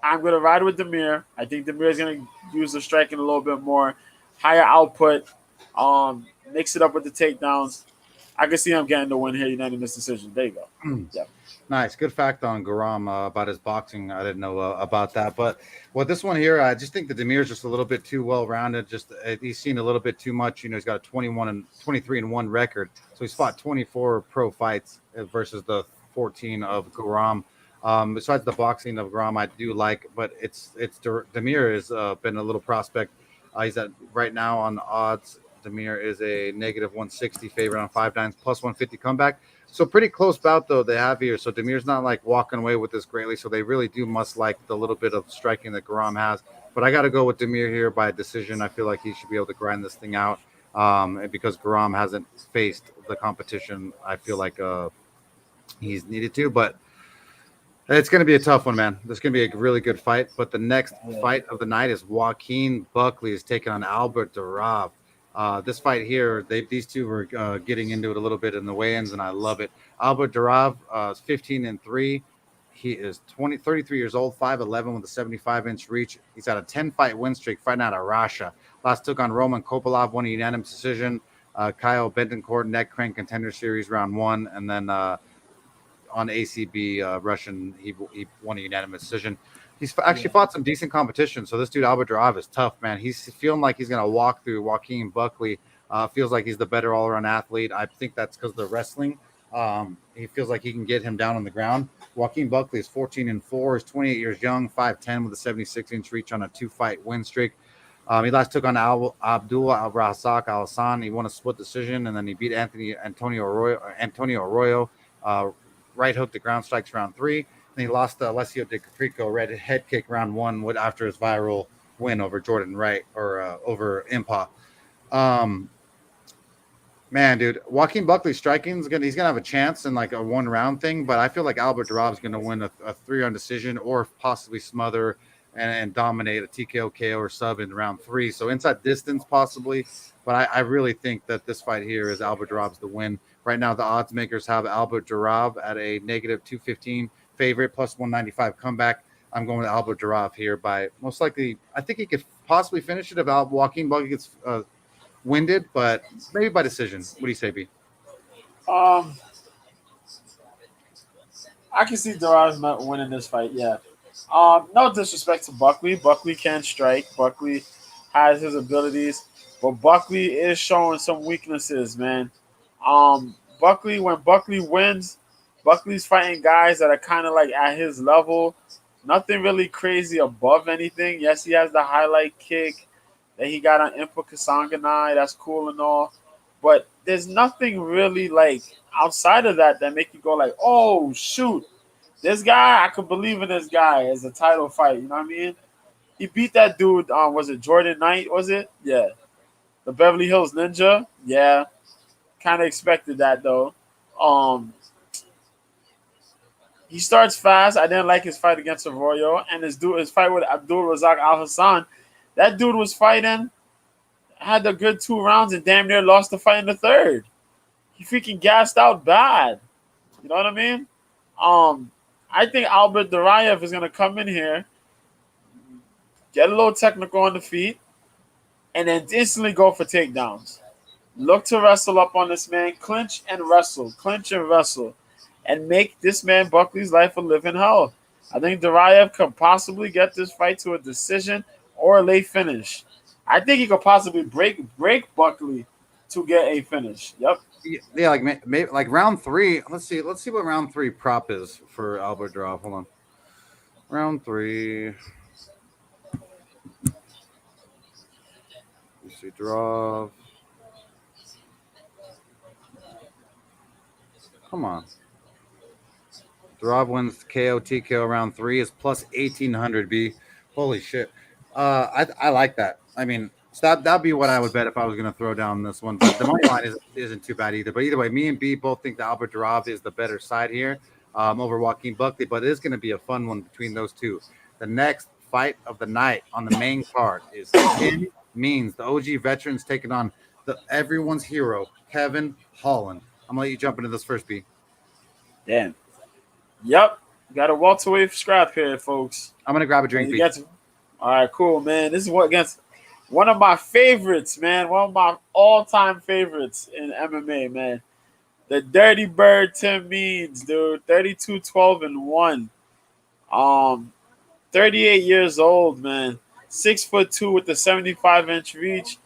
I'm gonna ride with Demir. I think Demir is gonna use the striking a little bit more, higher output, mix it up with the takedowns. I can see him getting the win here, unanimous decision. There you go. Yeah. Nice. Good fact on Garam about his boxing. I didn't know about that. But this one here, I just think that Demir's just a little bit too well-rounded. Just he's seen a little bit too much. You know, he's got a 23-1 record. So he's fought 24 pro fights versus the 14 of Garam. Besides the boxing of Garam, I do like, but Demir has been a little prospect. He's at right now on odds. Demir is a negative 160 favorite on 5-9 plus 150 comeback. So pretty close bout though they have here. So Demir's not like walking away with this greatly. So they really do must like the little bit of striking that Garam has. But I got to go with Demir here by decision. I feel like he should be able to grind this thing out. And because Garam hasn't faced the competition, I feel like he's needed to. But it's going to be a tough one, man. This is going to be a really good fight. But the next fight of the night is Joaquin Buckley is taking on Albert Durav. This fight here, these two were getting into it a little bit in the weigh-ins, and I love it. Albert Durav is 15-3. He is 33 years old, 5'11" with a 75-inch reach. He's got a 10-fight win streak fighting out of Russia. Last took on Roman Kopylov, won a unanimous decision. Kyle Betancourt, neck crank contender series round one, and then on ACB Russian, he won a unanimous decision. He's actually fought some decent competition. So this dude, Albert Durav, is tough, man. He's feeling like he's going to walk through Joaquin Buckley. Feels like he's the better all-around athlete. I think that's because of the wrestling. He feels like he can get him down on the ground. Joaquin Buckley is 14-4. He's 28 years young, 5'10", with a 76-inch reach on a 2-fight win streak. He last took on Abdul Al-Razak Al-Hassan. He won a split decision, and then he beat Antonio Arroyo. Right hook to ground strikes round 3. And he lost to Alessio De Caprico red head kick round 1 after his viral win over Jordan Wright or over Impa. Man, dude, Joaquin Buckley striking he's gonna have a chance in like a 1 round thing, but I feel like Albert Durab's gonna win a 3 round decision or possibly smother and dominate a TKO KO or sub in round 3. So inside distance possibly, but I really think that this fight here is Albert Durab's the win. Right now, the odds makers have Albert Durab at a negative 215 favorite plus 195 comeback. I'm going with Albert Durab here by most likely. I think he could possibly finish it if Joaquin Buckley gets winded, but maybe by decision. What do you say, B? Um, I can see Duraz not winning this fight. Yeah. No disrespect to Buckley. Buckley can strike. Buckley has his abilities, but Buckley is showing some weaknesses, man. When Buckley wins, Buckley's fighting guys that are kind of like at his level. Nothing really crazy above anything. Yes, he has the highlight kick that he got on Impa Kasanganai. That's cool and all. But there's nothing really like outside of that make you go like, oh, shoot. This guy, I could believe in this guy as a title fight. You know what I mean? He beat that dude. Was it Jordan Knight? Was it? Yeah. The Beverly Hills Ninja. Yeah. Kind of expected that though. He starts fast. I didn't like his fight against Arroyo, and his fight with Abdul Razak Al Hassan. That dude was fighting, had a good 2 rounds, and damn near lost the fight in the 3rd. He freaking gassed out bad. You know what I mean? I think Albert Duraev is gonna come in here, get a little technical on the feet, and then instantly go for takedowns. Look to wrestle up on this man, clinch and wrestle, and make this man Buckley's life a living hell. I think Duraev could possibly get this fight to a decision or a late finish. I think he could possibly break Buckley to get a finish. Yep. Yeah, like maybe like round 3. Let's see what round 3 prop is for Albert Duraev. Hold on. Round 3. Let's see, Duraev. Come on. Duraev wins KO TKO round 3 is plus 1800 B. Holy shit. I like that. I mean, that'd be what I would bet if I was going to throw down this one. But the money line isn't too bad either. But either way, me and B both think that Albert Duraev is the better side here over Joaquin Buckley. But it is going to be a fun one between those two. The next fight of the night on the main card is Tim Means, the OG veterans taking on everyone's hero, Kevin Holland. I'm going to let you jump into this first, B. Damn. Yep. Got a welterweight scrap here, folks. I'm going to grab a drink, B. All right, cool, man. This is what against one of my favorites, man. One of my all-time favorites in MMA, man. The Dirty Bird Tim Means, dude. 32-12-1. 38 years old, man. 6'2" with the 75-inch reach.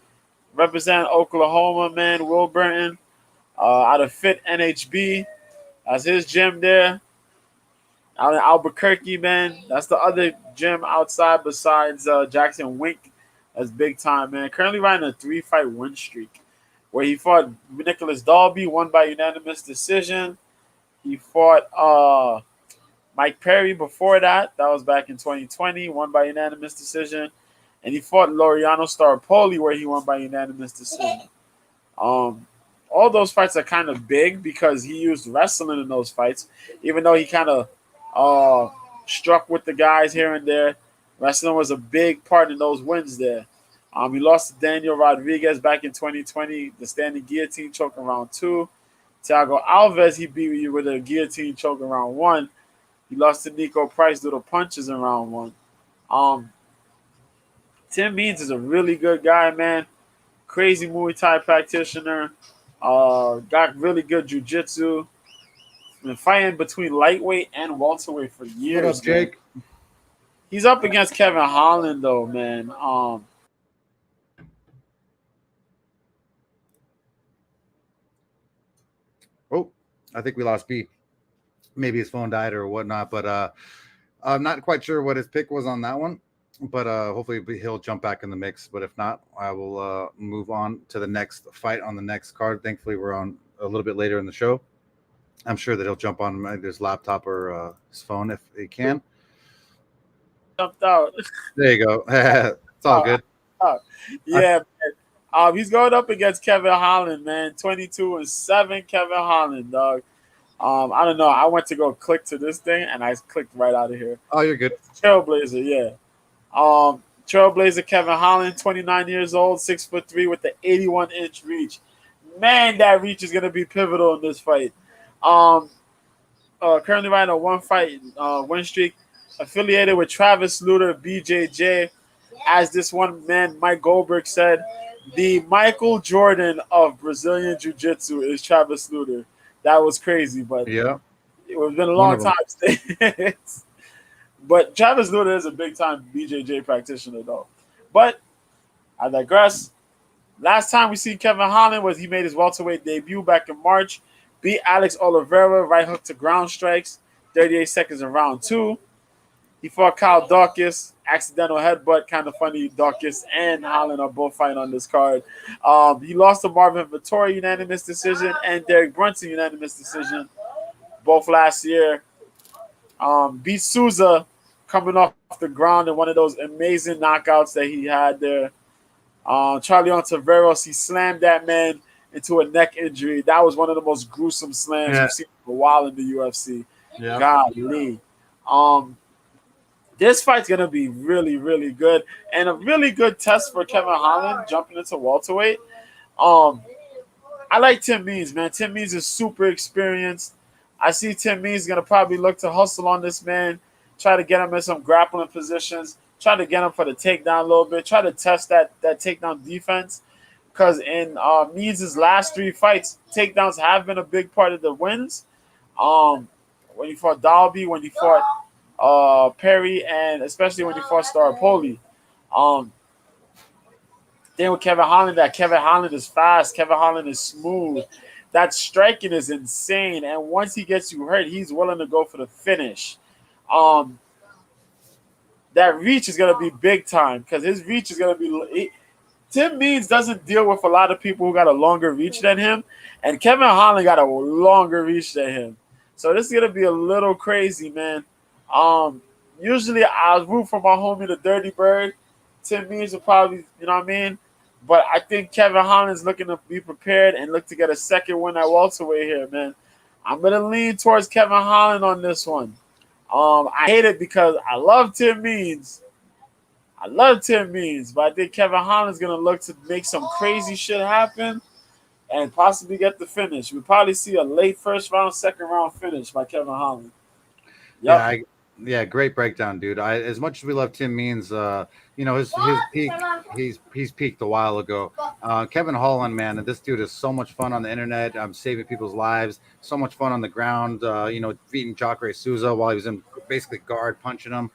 Representing Oklahoma, man. Will Burton. Out of Fit NHB. That's his gym there. Out in Albuquerque, man. That's the other gym outside besides Jackson Wink. That's big time, man. Currently riding a 3-fight win streak where he fought Nicholas Dalby, won by unanimous decision. He fought Mike Perry before that. That was back in 2020, won by unanimous decision. And he fought Laureano Starpoli where he won by unanimous decision. All those fights are kind of big because he used wrestling in those fights, even though he kind of struck with the guys here and there. Wrestling was a big part in those wins there. He lost to Daniel Rodriguez back in 2020, the standing guillotine choke in round 2. Thiago Alves, he beat you with a guillotine choke in round 1. He lost to Nico Price due to punches in round 1. Tim Means is a really good guy, man. Crazy Muay Thai practitioner. Got really good jiu-jitsu. Been fighting between lightweight and welterweight for years. What up, Jake? Man. He's up against Kevin Holland, though, man. Oh, I think we lost B. Maybe his phone died or whatnot, but I'm not quite sure what his pick was on that one. But hopefully he'll jump back in the mix. But if not, I will move on to the next fight on the next card. Thankfully, we're on a little bit later in the show. I'm sure that he'll jump on his laptop or his phone if he can. Jumped out. There you go. It's all good. Yeah, man. He's going up against Kevin Holland, man. 22-7, Kevin Holland, dog. I don't know. I went to go click to this thing and I clicked right out of here. Oh, you're good. Trailblazer, yeah. Trailblazer Kevin Holland, 29 years old, 6'3" with the 81-inch reach. Man, that reach is gonna be pivotal in this fight. Um, Currently riding a one-fight win streak, affiliated with Travis Lutter, BJJ. As this one man, Mike Goldberg, said, the Michael Jordan of Brazilian Jiu-Jitsu is Travis Lutter. That was crazy, but Yeah, it's been a one long of them. time. But Travis Lutter is a big-time BJJ practitioner, though. But I digress. Last time we see Kevin Holland was he made his welterweight debut back in March, beat Alex Oliveira, right hook to ground strikes, 38 seconds in round 2. He fought Kyle Dawkins, accidental headbutt, kind of funny. Dawkins and Holland are both fighting on this card. He lost to Marvin Vettori, unanimous decision, and Derek Brunson, unanimous decision, both last year. Beat Souza coming off the ground in one of those amazing knockouts that he had there. Charlie Ontiveros, he slammed that man into a neck injury. That was one of the most gruesome slams Yeah. we've seen for a while in the UFC. Yeah. Golly. This fight's gonna be really, really good and a really good test for Kevin Holland jumping into welterweight. I like Tim Means, man. Tim Means is super experienced. I see Tim Means gonna probably look to hustle on this man, try to get him in some grappling positions, try to get him for the takedown a little bit, try to test that takedown defense. Because in Means' last 3 fights, takedowns have been a big part of the wins. When he fought Dalby, when he fought Perry, and especially when he fought Staropoli. Then with Kevin Holland, that Kevin Holland is fast, Kevin Holland is smooth. That striking is insane, and once he gets you hurt, he's willing to go for the finish. That reach is gonna be big time because his reach is gonna be. Tim Means doesn't deal with a lot of people who got a longer reach than him, and Kevin Holland got a longer reach than him. So this is gonna be a little crazy, man. Usually I root for my homie the Dirty Bird. Tim Means will probably, you know what I mean? But I think Kevin Holland's looking to be prepared and look to get a second win at welterweight here, man. I'm gonna lean towards Kevin Holland on this one. I hate it because I love Tim Means. But I think Kevin Holland's gonna look to make some crazy shit happen and possibly get the finish. We'll probably see a late first round, second round finish by Kevin Holland. Yep. Yeah, great breakdown, dude. As much as we love Tim Means, his peak, he's peaked a while ago. Kevin Holland, man, this dude is so much fun on the internet. Saving people's lives. So much fun on the ground. Beating Jacare Souza while he was in basically guard, punching him.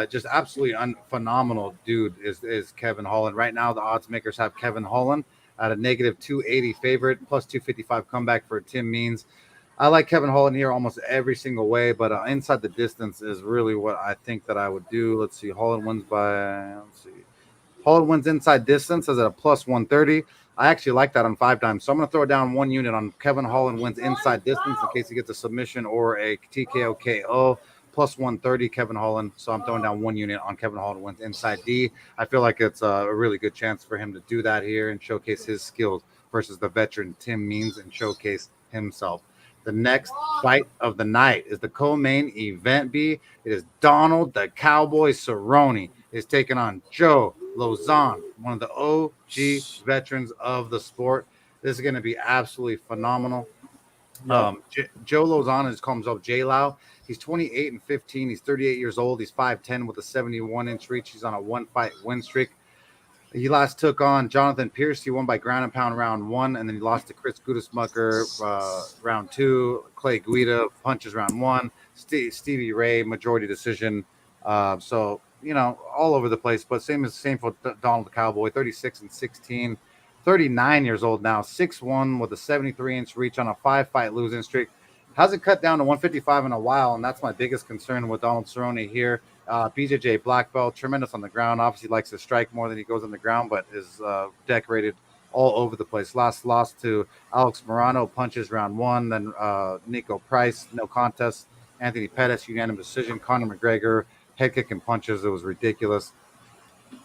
Just absolutely phenomenal dude is Kevin Holland. Right now, the odds makers have Kevin Holland at a negative 280 favorite, plus 255 comeback for Tim Means. I like Kevin Holland here almost every single way, but inside the distance is really what I think that I would do. Let's see. Holland wins inside distance as at a plus 130. I actually like that on 5 times. So I'm going to throw down 1 unit on Kevin Holland wins inside distance in case he gets a submission or a TKO KO. Plus 130 Kevin Holland. So I'm throwing down 1 unit on Kevin Holland wins inside D. I feel like it's a really good chance for him to do that here and showcase his skills versus the veteran Tim Means and showcase himself. The next fight of the night is the co-main event B. It is Donald the Cowboy Cerrone is taking on Joe Lozon, one of the OG veterans of the sport. This is going to be absolutely phenomenal. Joe Lozon is called himself J-Lau. He's 28-15. He's 38 years old. He's 5'10 with a 71-inch reach. He's on a 1-fight win streak. He last took on Jonathan Pierce. He won by ground and pound round 1, and then he lost to Chris Gudesmucker round 2. Clay Guida punches round 1. Stevie Ray majority decision. So all over the place. But same for Donald the Cowboy. 36-16, 39 years old now. 6'1 with a 73-inch reach on a 5-fight losing streak. Hasn't cut down to 155 in a while, and that's my biggest concern with Donald Cerrone here. BJJ black belt, tremendous on the ground. Obviously likes to strike more than he goes on the ground, but is decorated all over the place. Last loss to Alex Morano, punches round 1. Then Nico Price, no contest. Anthony Pettis, unanimous decision. Conor McGregor, head kick and punches. It was ridiculous.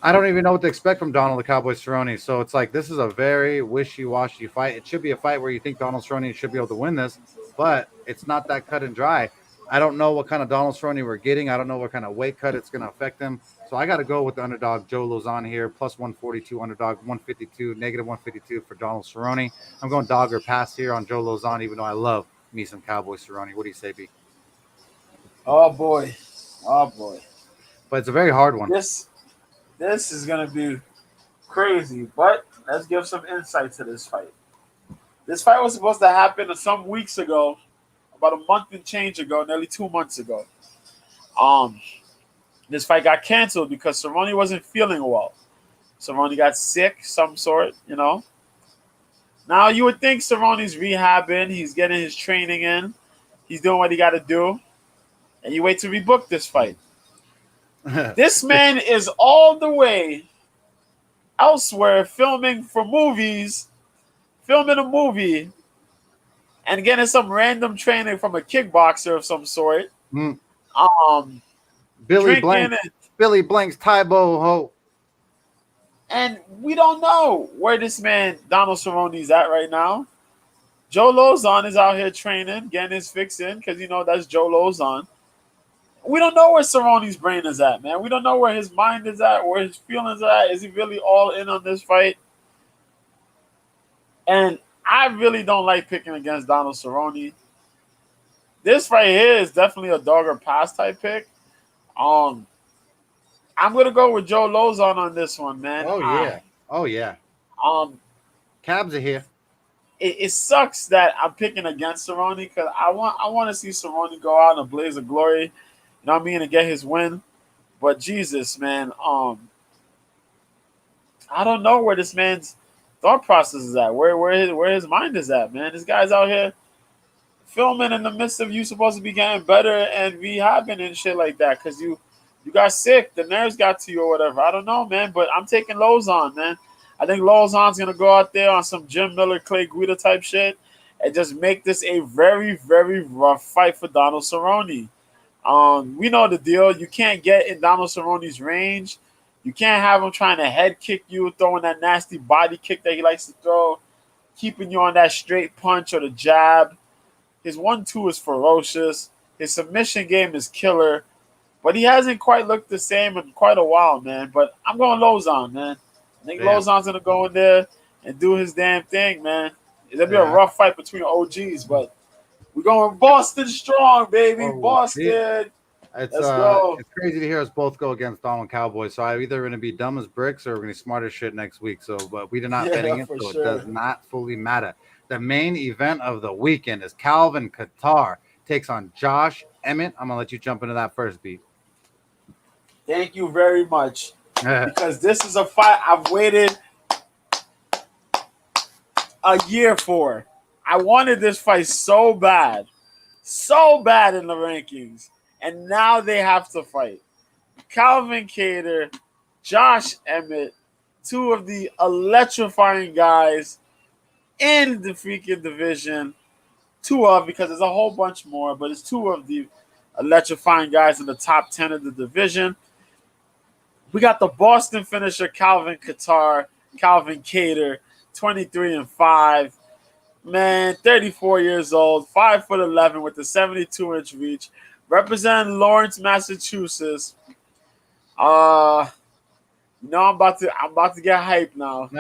I don't even know what to expect from Donald the Cowboy Cerrone. So it's like this is a very wishy-washy fight. It should be a fight where you think Donald Cerrone should be able to win this, but it's not that cut and dry. I don't know what kind of Donald Cerrone we're getting. I don't know what kind of weight cut it's going to affect him. So I got to go with the underdog Joe Lozon here, plus 142 underdog, 152, negative 152 for Donald Cerrone. I'm going dog or pass here on Joe Lozon, even though I love me some Cowboy Cerrone. What do you say, B? Oh boy, oh boy. But it's a very hard one. This is gonna be crazy. But let's give some insight to this fight. This fight was supposed to happen some weeks ago, about a month and change ago, nearly 2 months ago. This fight got canceled because Cerrone wasn't feeling well. Cerrone got sick, some sort, you know. Now you would think Cerrone's rehabbing, he's getting his training in, he's doing what he got to do, and you wait to rebook this fight. This man is all the way elsewhere filming for movies, filming a movie, and getting some random training from a kickboxer of some sort. Mm. Billy Billy Blank's Tybo Ho. And we don't know where this man, Donald Cerrone's at right now. Joe Lozon is out here training, getting his fix in, because, you know, that's Joe Lozon. We don't know where Cerrone's brain is at, man. We don't know where his mind is at, where his feelings are at. Is he really all in on this fight? And I really don't like picking against Donald Cerrone. This right here is definitely a dog or pass type pick. I'm gonna go with Joe Lozon on this one, man. Oh yeah. Cabs are here. It sucks that I'm picking against Cerrone because I want to see Cerrone go out in a blaze of glory, you know what I mean, and get his win. But Jesus, man, I don't know where this man's thought process is at, where his mind is at, man. This guy's out here filming in the midst of you supposed to be getting better and rehabbing and shit like that because you got sick, the nerves got to you or whatever. I don't know, man, but I'm taking Lozon, man. I think Lozon's going to go out there on some Jim Miller, Clay Guida type shit and just make this a very, very rough fight for Donald Cerrone. We know the deal. You can't get in Donald Cerrone's range. You can't have him trying to head kick you, throwing that nasty body kick that he likes to throw, keeping you on that straight punch or the jab. His 1-2 is ferocious. His submission game is killer. But he hasn't quite looked the same in quite a while, man. But I'm going Lozon, man. I think Lozon's going to go in there and do his damn thing, man. It'll be a rough fight between OGs, but we're going Boston strong, baby. Boston. Let's go. It's crazy to hear us both go against Donald Cowboys. So I'm either going to be dumb as bricks or we're going to be smart as shit next week. So, but we did not betting it, so it does not fully matter. The main event of the weekend is Calvin Kattar takes on Josh Emmett. I'm going to let you jump into that first, beat. Thank you very much. Because this is a fight I've waited a year for. I wanted this fight so bad in the rankings, and now they have to fight. Calvin Kattar, Josh Emmett, two of the electrifying guys in the freaking division. Because there's a whole bunch more, but it's two of the electrifying guys in the top 10 of the division. We got the Boston finisher, Calvin Kattar, 23-5. Man, 34 years old, 5'11" with a 72-inch reach, representing Lawrence, Massachusetts. I'm about to get hyped now.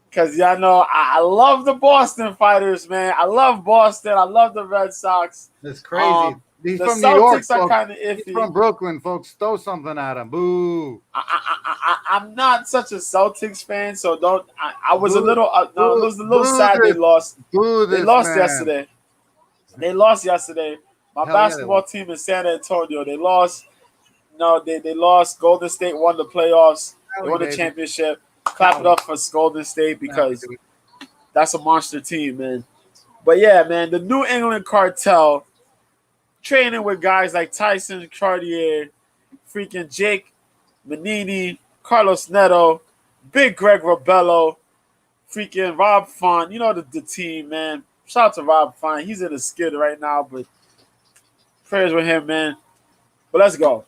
Because y'all know I love the Boston fighters, man. I love Boston. I love the Red Sox. It's crazy. He's the from Celtics New York, are kind of iffy. He's from Brooklyn, folks. Throw something at him. Boo. I'm not such a Celtics fan, so don't. I was a little. I was a little sad they lost. They lost yesterday. They lost yesterday. My basketball team in San Antonio. They lost. No, they lost. Golden State won the playoffs. They won the championship. Clap it up for Golden State because that's a monster team, man. But yeah, man, the New England Cartel training with guys like Tyson Chartier, freaking Jake Manini, Carlos Neto, Big Greg Robello, freaking Rob Font. You know the team, man. Shout out to Rob Font. He's in a skid right now, but prayers with him, man. But let's go.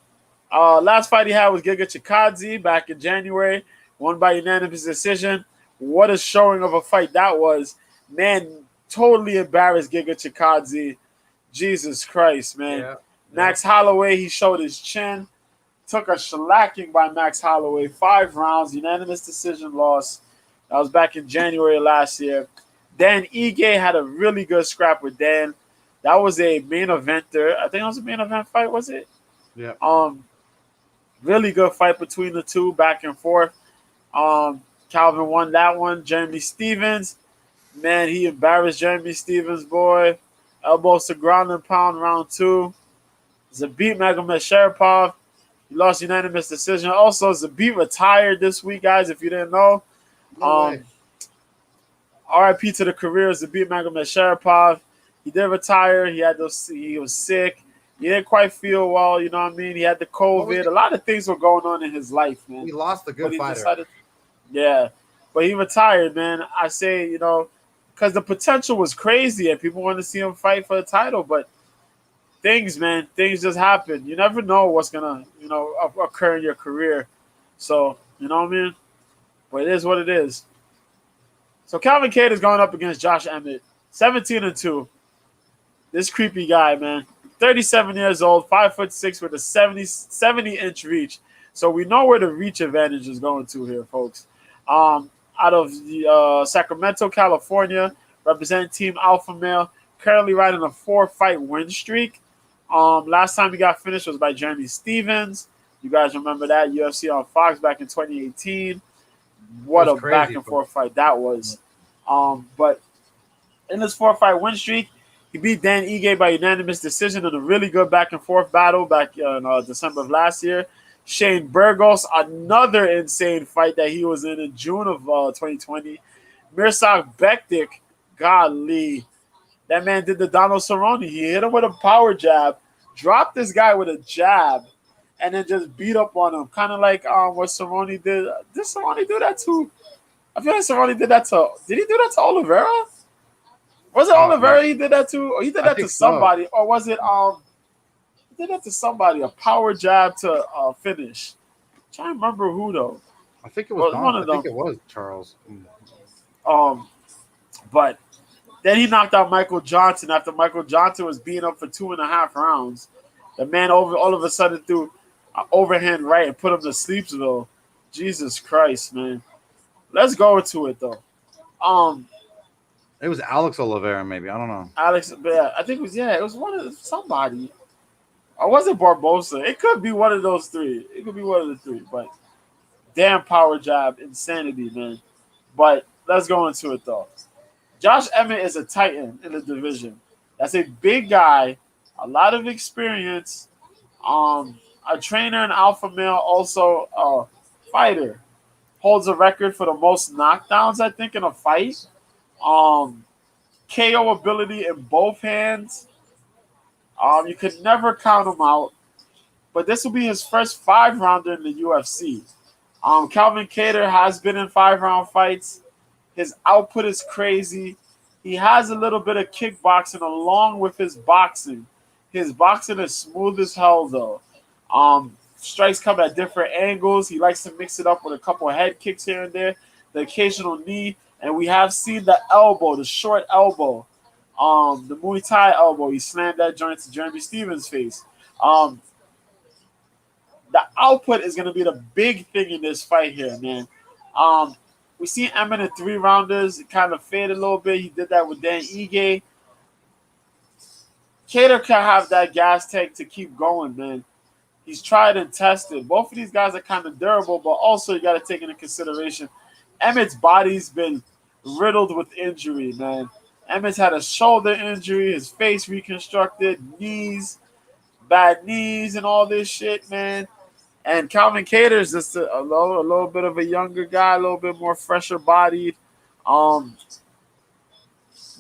Last fight he had was Giga Chikadze back in January, won by unanimous decision. What a showing of a fight that was. Man, totally embarrassed Giga Chikadze. Jesus Christ, man. Yeah. Max Holloway, he showed his chin. Took a shellacking by Max Holloway. 5 rounds, unanimous decision loss. That was back in January last year. Dan Ige had a really good scrap with Dan. That was a main eventer. I think it was a main event fight, was it? Yeah. Really good fight between the two, back and forth. Calvin won that one. Jeremy Stevens, man, he embarrassed Jeremy Stevens, boy. Elbows to ground and pound, round 2. Zabit Magomed-Sharipov, he lost unanimous decision. Also, Zabit retired this week, guys, if you didn't know. No way. RIP to the career of Zabit Magomed-Sharipov. He did retire. He was sick. He didn't quite feel well, you know what I mean? He had the COVID. A lot of things were going on in his life, man. He lost a good fighter. But he retired, man. I say, you know, because the potential was crazy and people wanted to see him fight for the title, but things just happen. You never know what's gonna, you know, occur in your career. So, you know what I mean? But it is what it is. So Calvin Kattar is going up against Josh Emmett, 17-2. This creepy guy, man. 37 years old, 5'6" with a 70-inch reach. So we know where the reach advantage is going to here, folks. Out of the Sacramento, California, representing Team Alpha Male, currently riding a 4-fight win streak. Last time he got finished was by Jeremy Stevens. You guys remember that? UFC on Fox back in 2018. What a back and forth fight that was. But in this 4-fight win streak, he beat Dan Ige by unanimous decision in a really good back and forth battle back in December of last year. Shane Burgos, another insane fight that he was in June of 2020. Mirsad Bektic, golly. That man did the Donald Cerrone. He hit him with a power jab, dropped this guy with a jab, and then just beat up on him. Kind of like what Cerrone did. Did Cerrone do that too? I feel like Cerrone did that to... Did he do that to Oliveira? Was it Oliveira he did that to? Or he did that to somebody? So. Or was it... He did that to somebody. A power jab to finish. I'm trying to remember who, though. I think it was one of them. I think it was Charles. But then he knocked out Michael Johnson after Michael Johnson was beaten up for 2.5 rounds. The man all of a sudden threw an overhand right and put him to Sleepsville. Jesus Christ, man. Let's go into it, though. It was Alex Oliveira, maybe. I don't know. Alex, yeah, I think it was one of somebody. Or was it Barbosa? It could be one of those three. It could be one of the three. But damn power jab, insanity, man. But let's go into it, though. Josh Emmett is a titan in the division. That's a big guy, a lot of experience, a trainer and alpha male, also a fighter. Holds a record for the most knockdowns, I think, in a fight. KO ability in both hands. You could never count him out. But this will be his first 5-rounder in the UFC. Calvin Kattar has been in 5-round fights. His output is crazy. He has a little bit of kickboxing along with his boxing. His boxing is smooth as hell, though. Strikes come at different angles. He likes to mix it up with a couple of head kicks here and there, the occasional knee, and we have seen the elbow, the short elbow, the Muay Thai elbow. He slammed that joint to Jeremy Stevens' face. The output is going to be the big thing in this fight here, man. We see Emmett in 3-rounders. It kind of faded a little bit. He did that with Dan Ige. Kattar can have that gas tank to keep going, man. He's tried and tested. Both of these guys are kind of durable, but also you got to take into consideration Emmett's body's been riddled with injury, man. Emmett's had a shoulder injury, his face reconstructed, knees, bad knees, and all this shit, man. And Calvin Kattar is just a little bit of a younger guy, a little bit more fresher bodied. The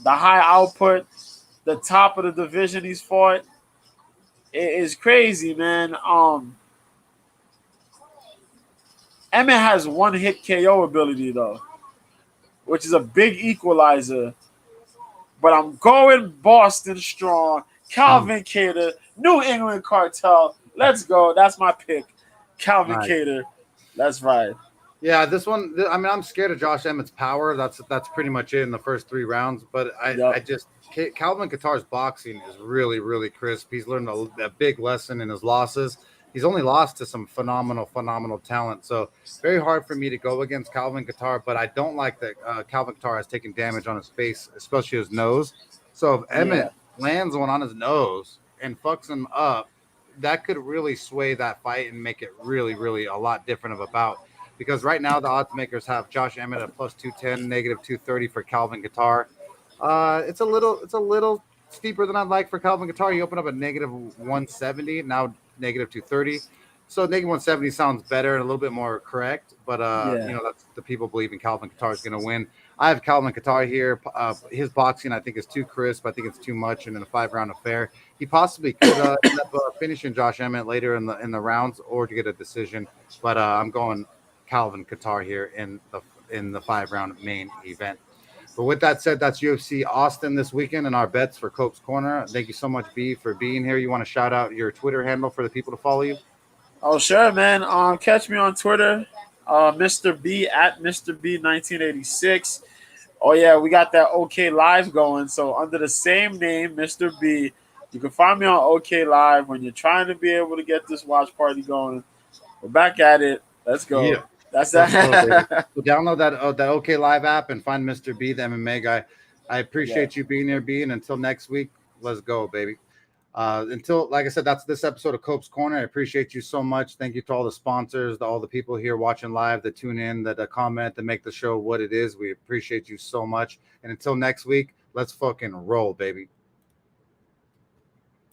high output, the top of the division he's fought. It is crazy, man. Emmett has one-hit KO ability, though, which is a big equalizer. But I'm going Boston strong. Calvin Kattar, New England Cartel. Let's go. That's my pick. Calvin Nice. Kattar. That's right. Yeah, this one. I mean, I'm scared of Josh Emmett's power. That's pretty much it in the first 3 rounds. But I just Calvin Kattar's boxing is really, really crisp. He's learned a big lesson in his losses. He's only lost to some phenomenal talent. So very hard for me to go against Calvin Kattar. But I don't like that Calvin Kattar has taken damage on his face, especially his nose. So if Emmett lands one on his nose and fucks him up, that could really sway that fight and make it really, really a lot different of a bout. Because right now the odds makers have Josh Emmett at plus 210, negative 230 for Calvin Kattar. It's a little steeper than I'd like for Calvin Kattar. He opened up at negative 170, now negative 230. So negative 170 sounds better and a little bit more correct. But that's the people believe in Calvin Kattar is going to win. I have Calvin Kattar here. His boxing, I think, is too crisp. I think it's too much, and in a 5-round affair, he possibly could end up finishing Josh Emmett later in the rounds or to get a decision. But I'm going Calvin Kattar here in the 5-round main event. But with that said, that's UFC Austin this weekend and our bets for Cope's Corner. Thank you so much, B, for being here. You want to shout out your Twitter handle for the people to follow you? Oh, sure, man. Catch me on Twitter, Mister B at Mister B 1986. Oh yeah, we got that OK Live going. So under the same name, Mister B, you can find me on OK Live when you're trying to be able to get this watch party going. We're back at it. Let's go. Yeah. That's that. So download that OK Live app and find Mr. B, the MMA guy. I appreciate you being here, B. And until next week, let's go, baby. Until, like I said, that's this episode of Cope's Corner. I appreciate you so much. Thank you to all the sponsors, to all the people here watching live, that tune in, that comment, that make the show what it is. We appreciate you so much. And until next week, let's fucking roll, baby.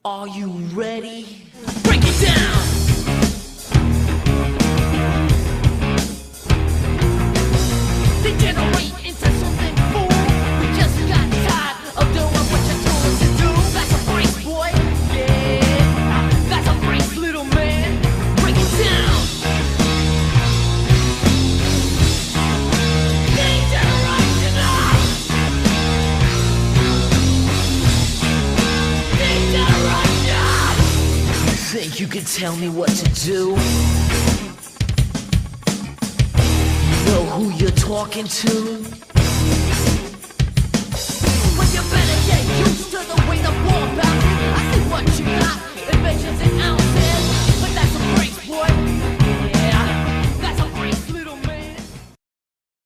Are you ready? Break it down! Degenerate into something fool. We just got tired of doing what you told us to do. That's a brace, boy. Yeah, that's a brace, little man. Break it down. Degenerate tonight. Degenerate. You think you can tell me what to do? Who you're talking to? But you better get used to the way the war bounces. I see what you got, invasions and ounces. But that's a brace, boy.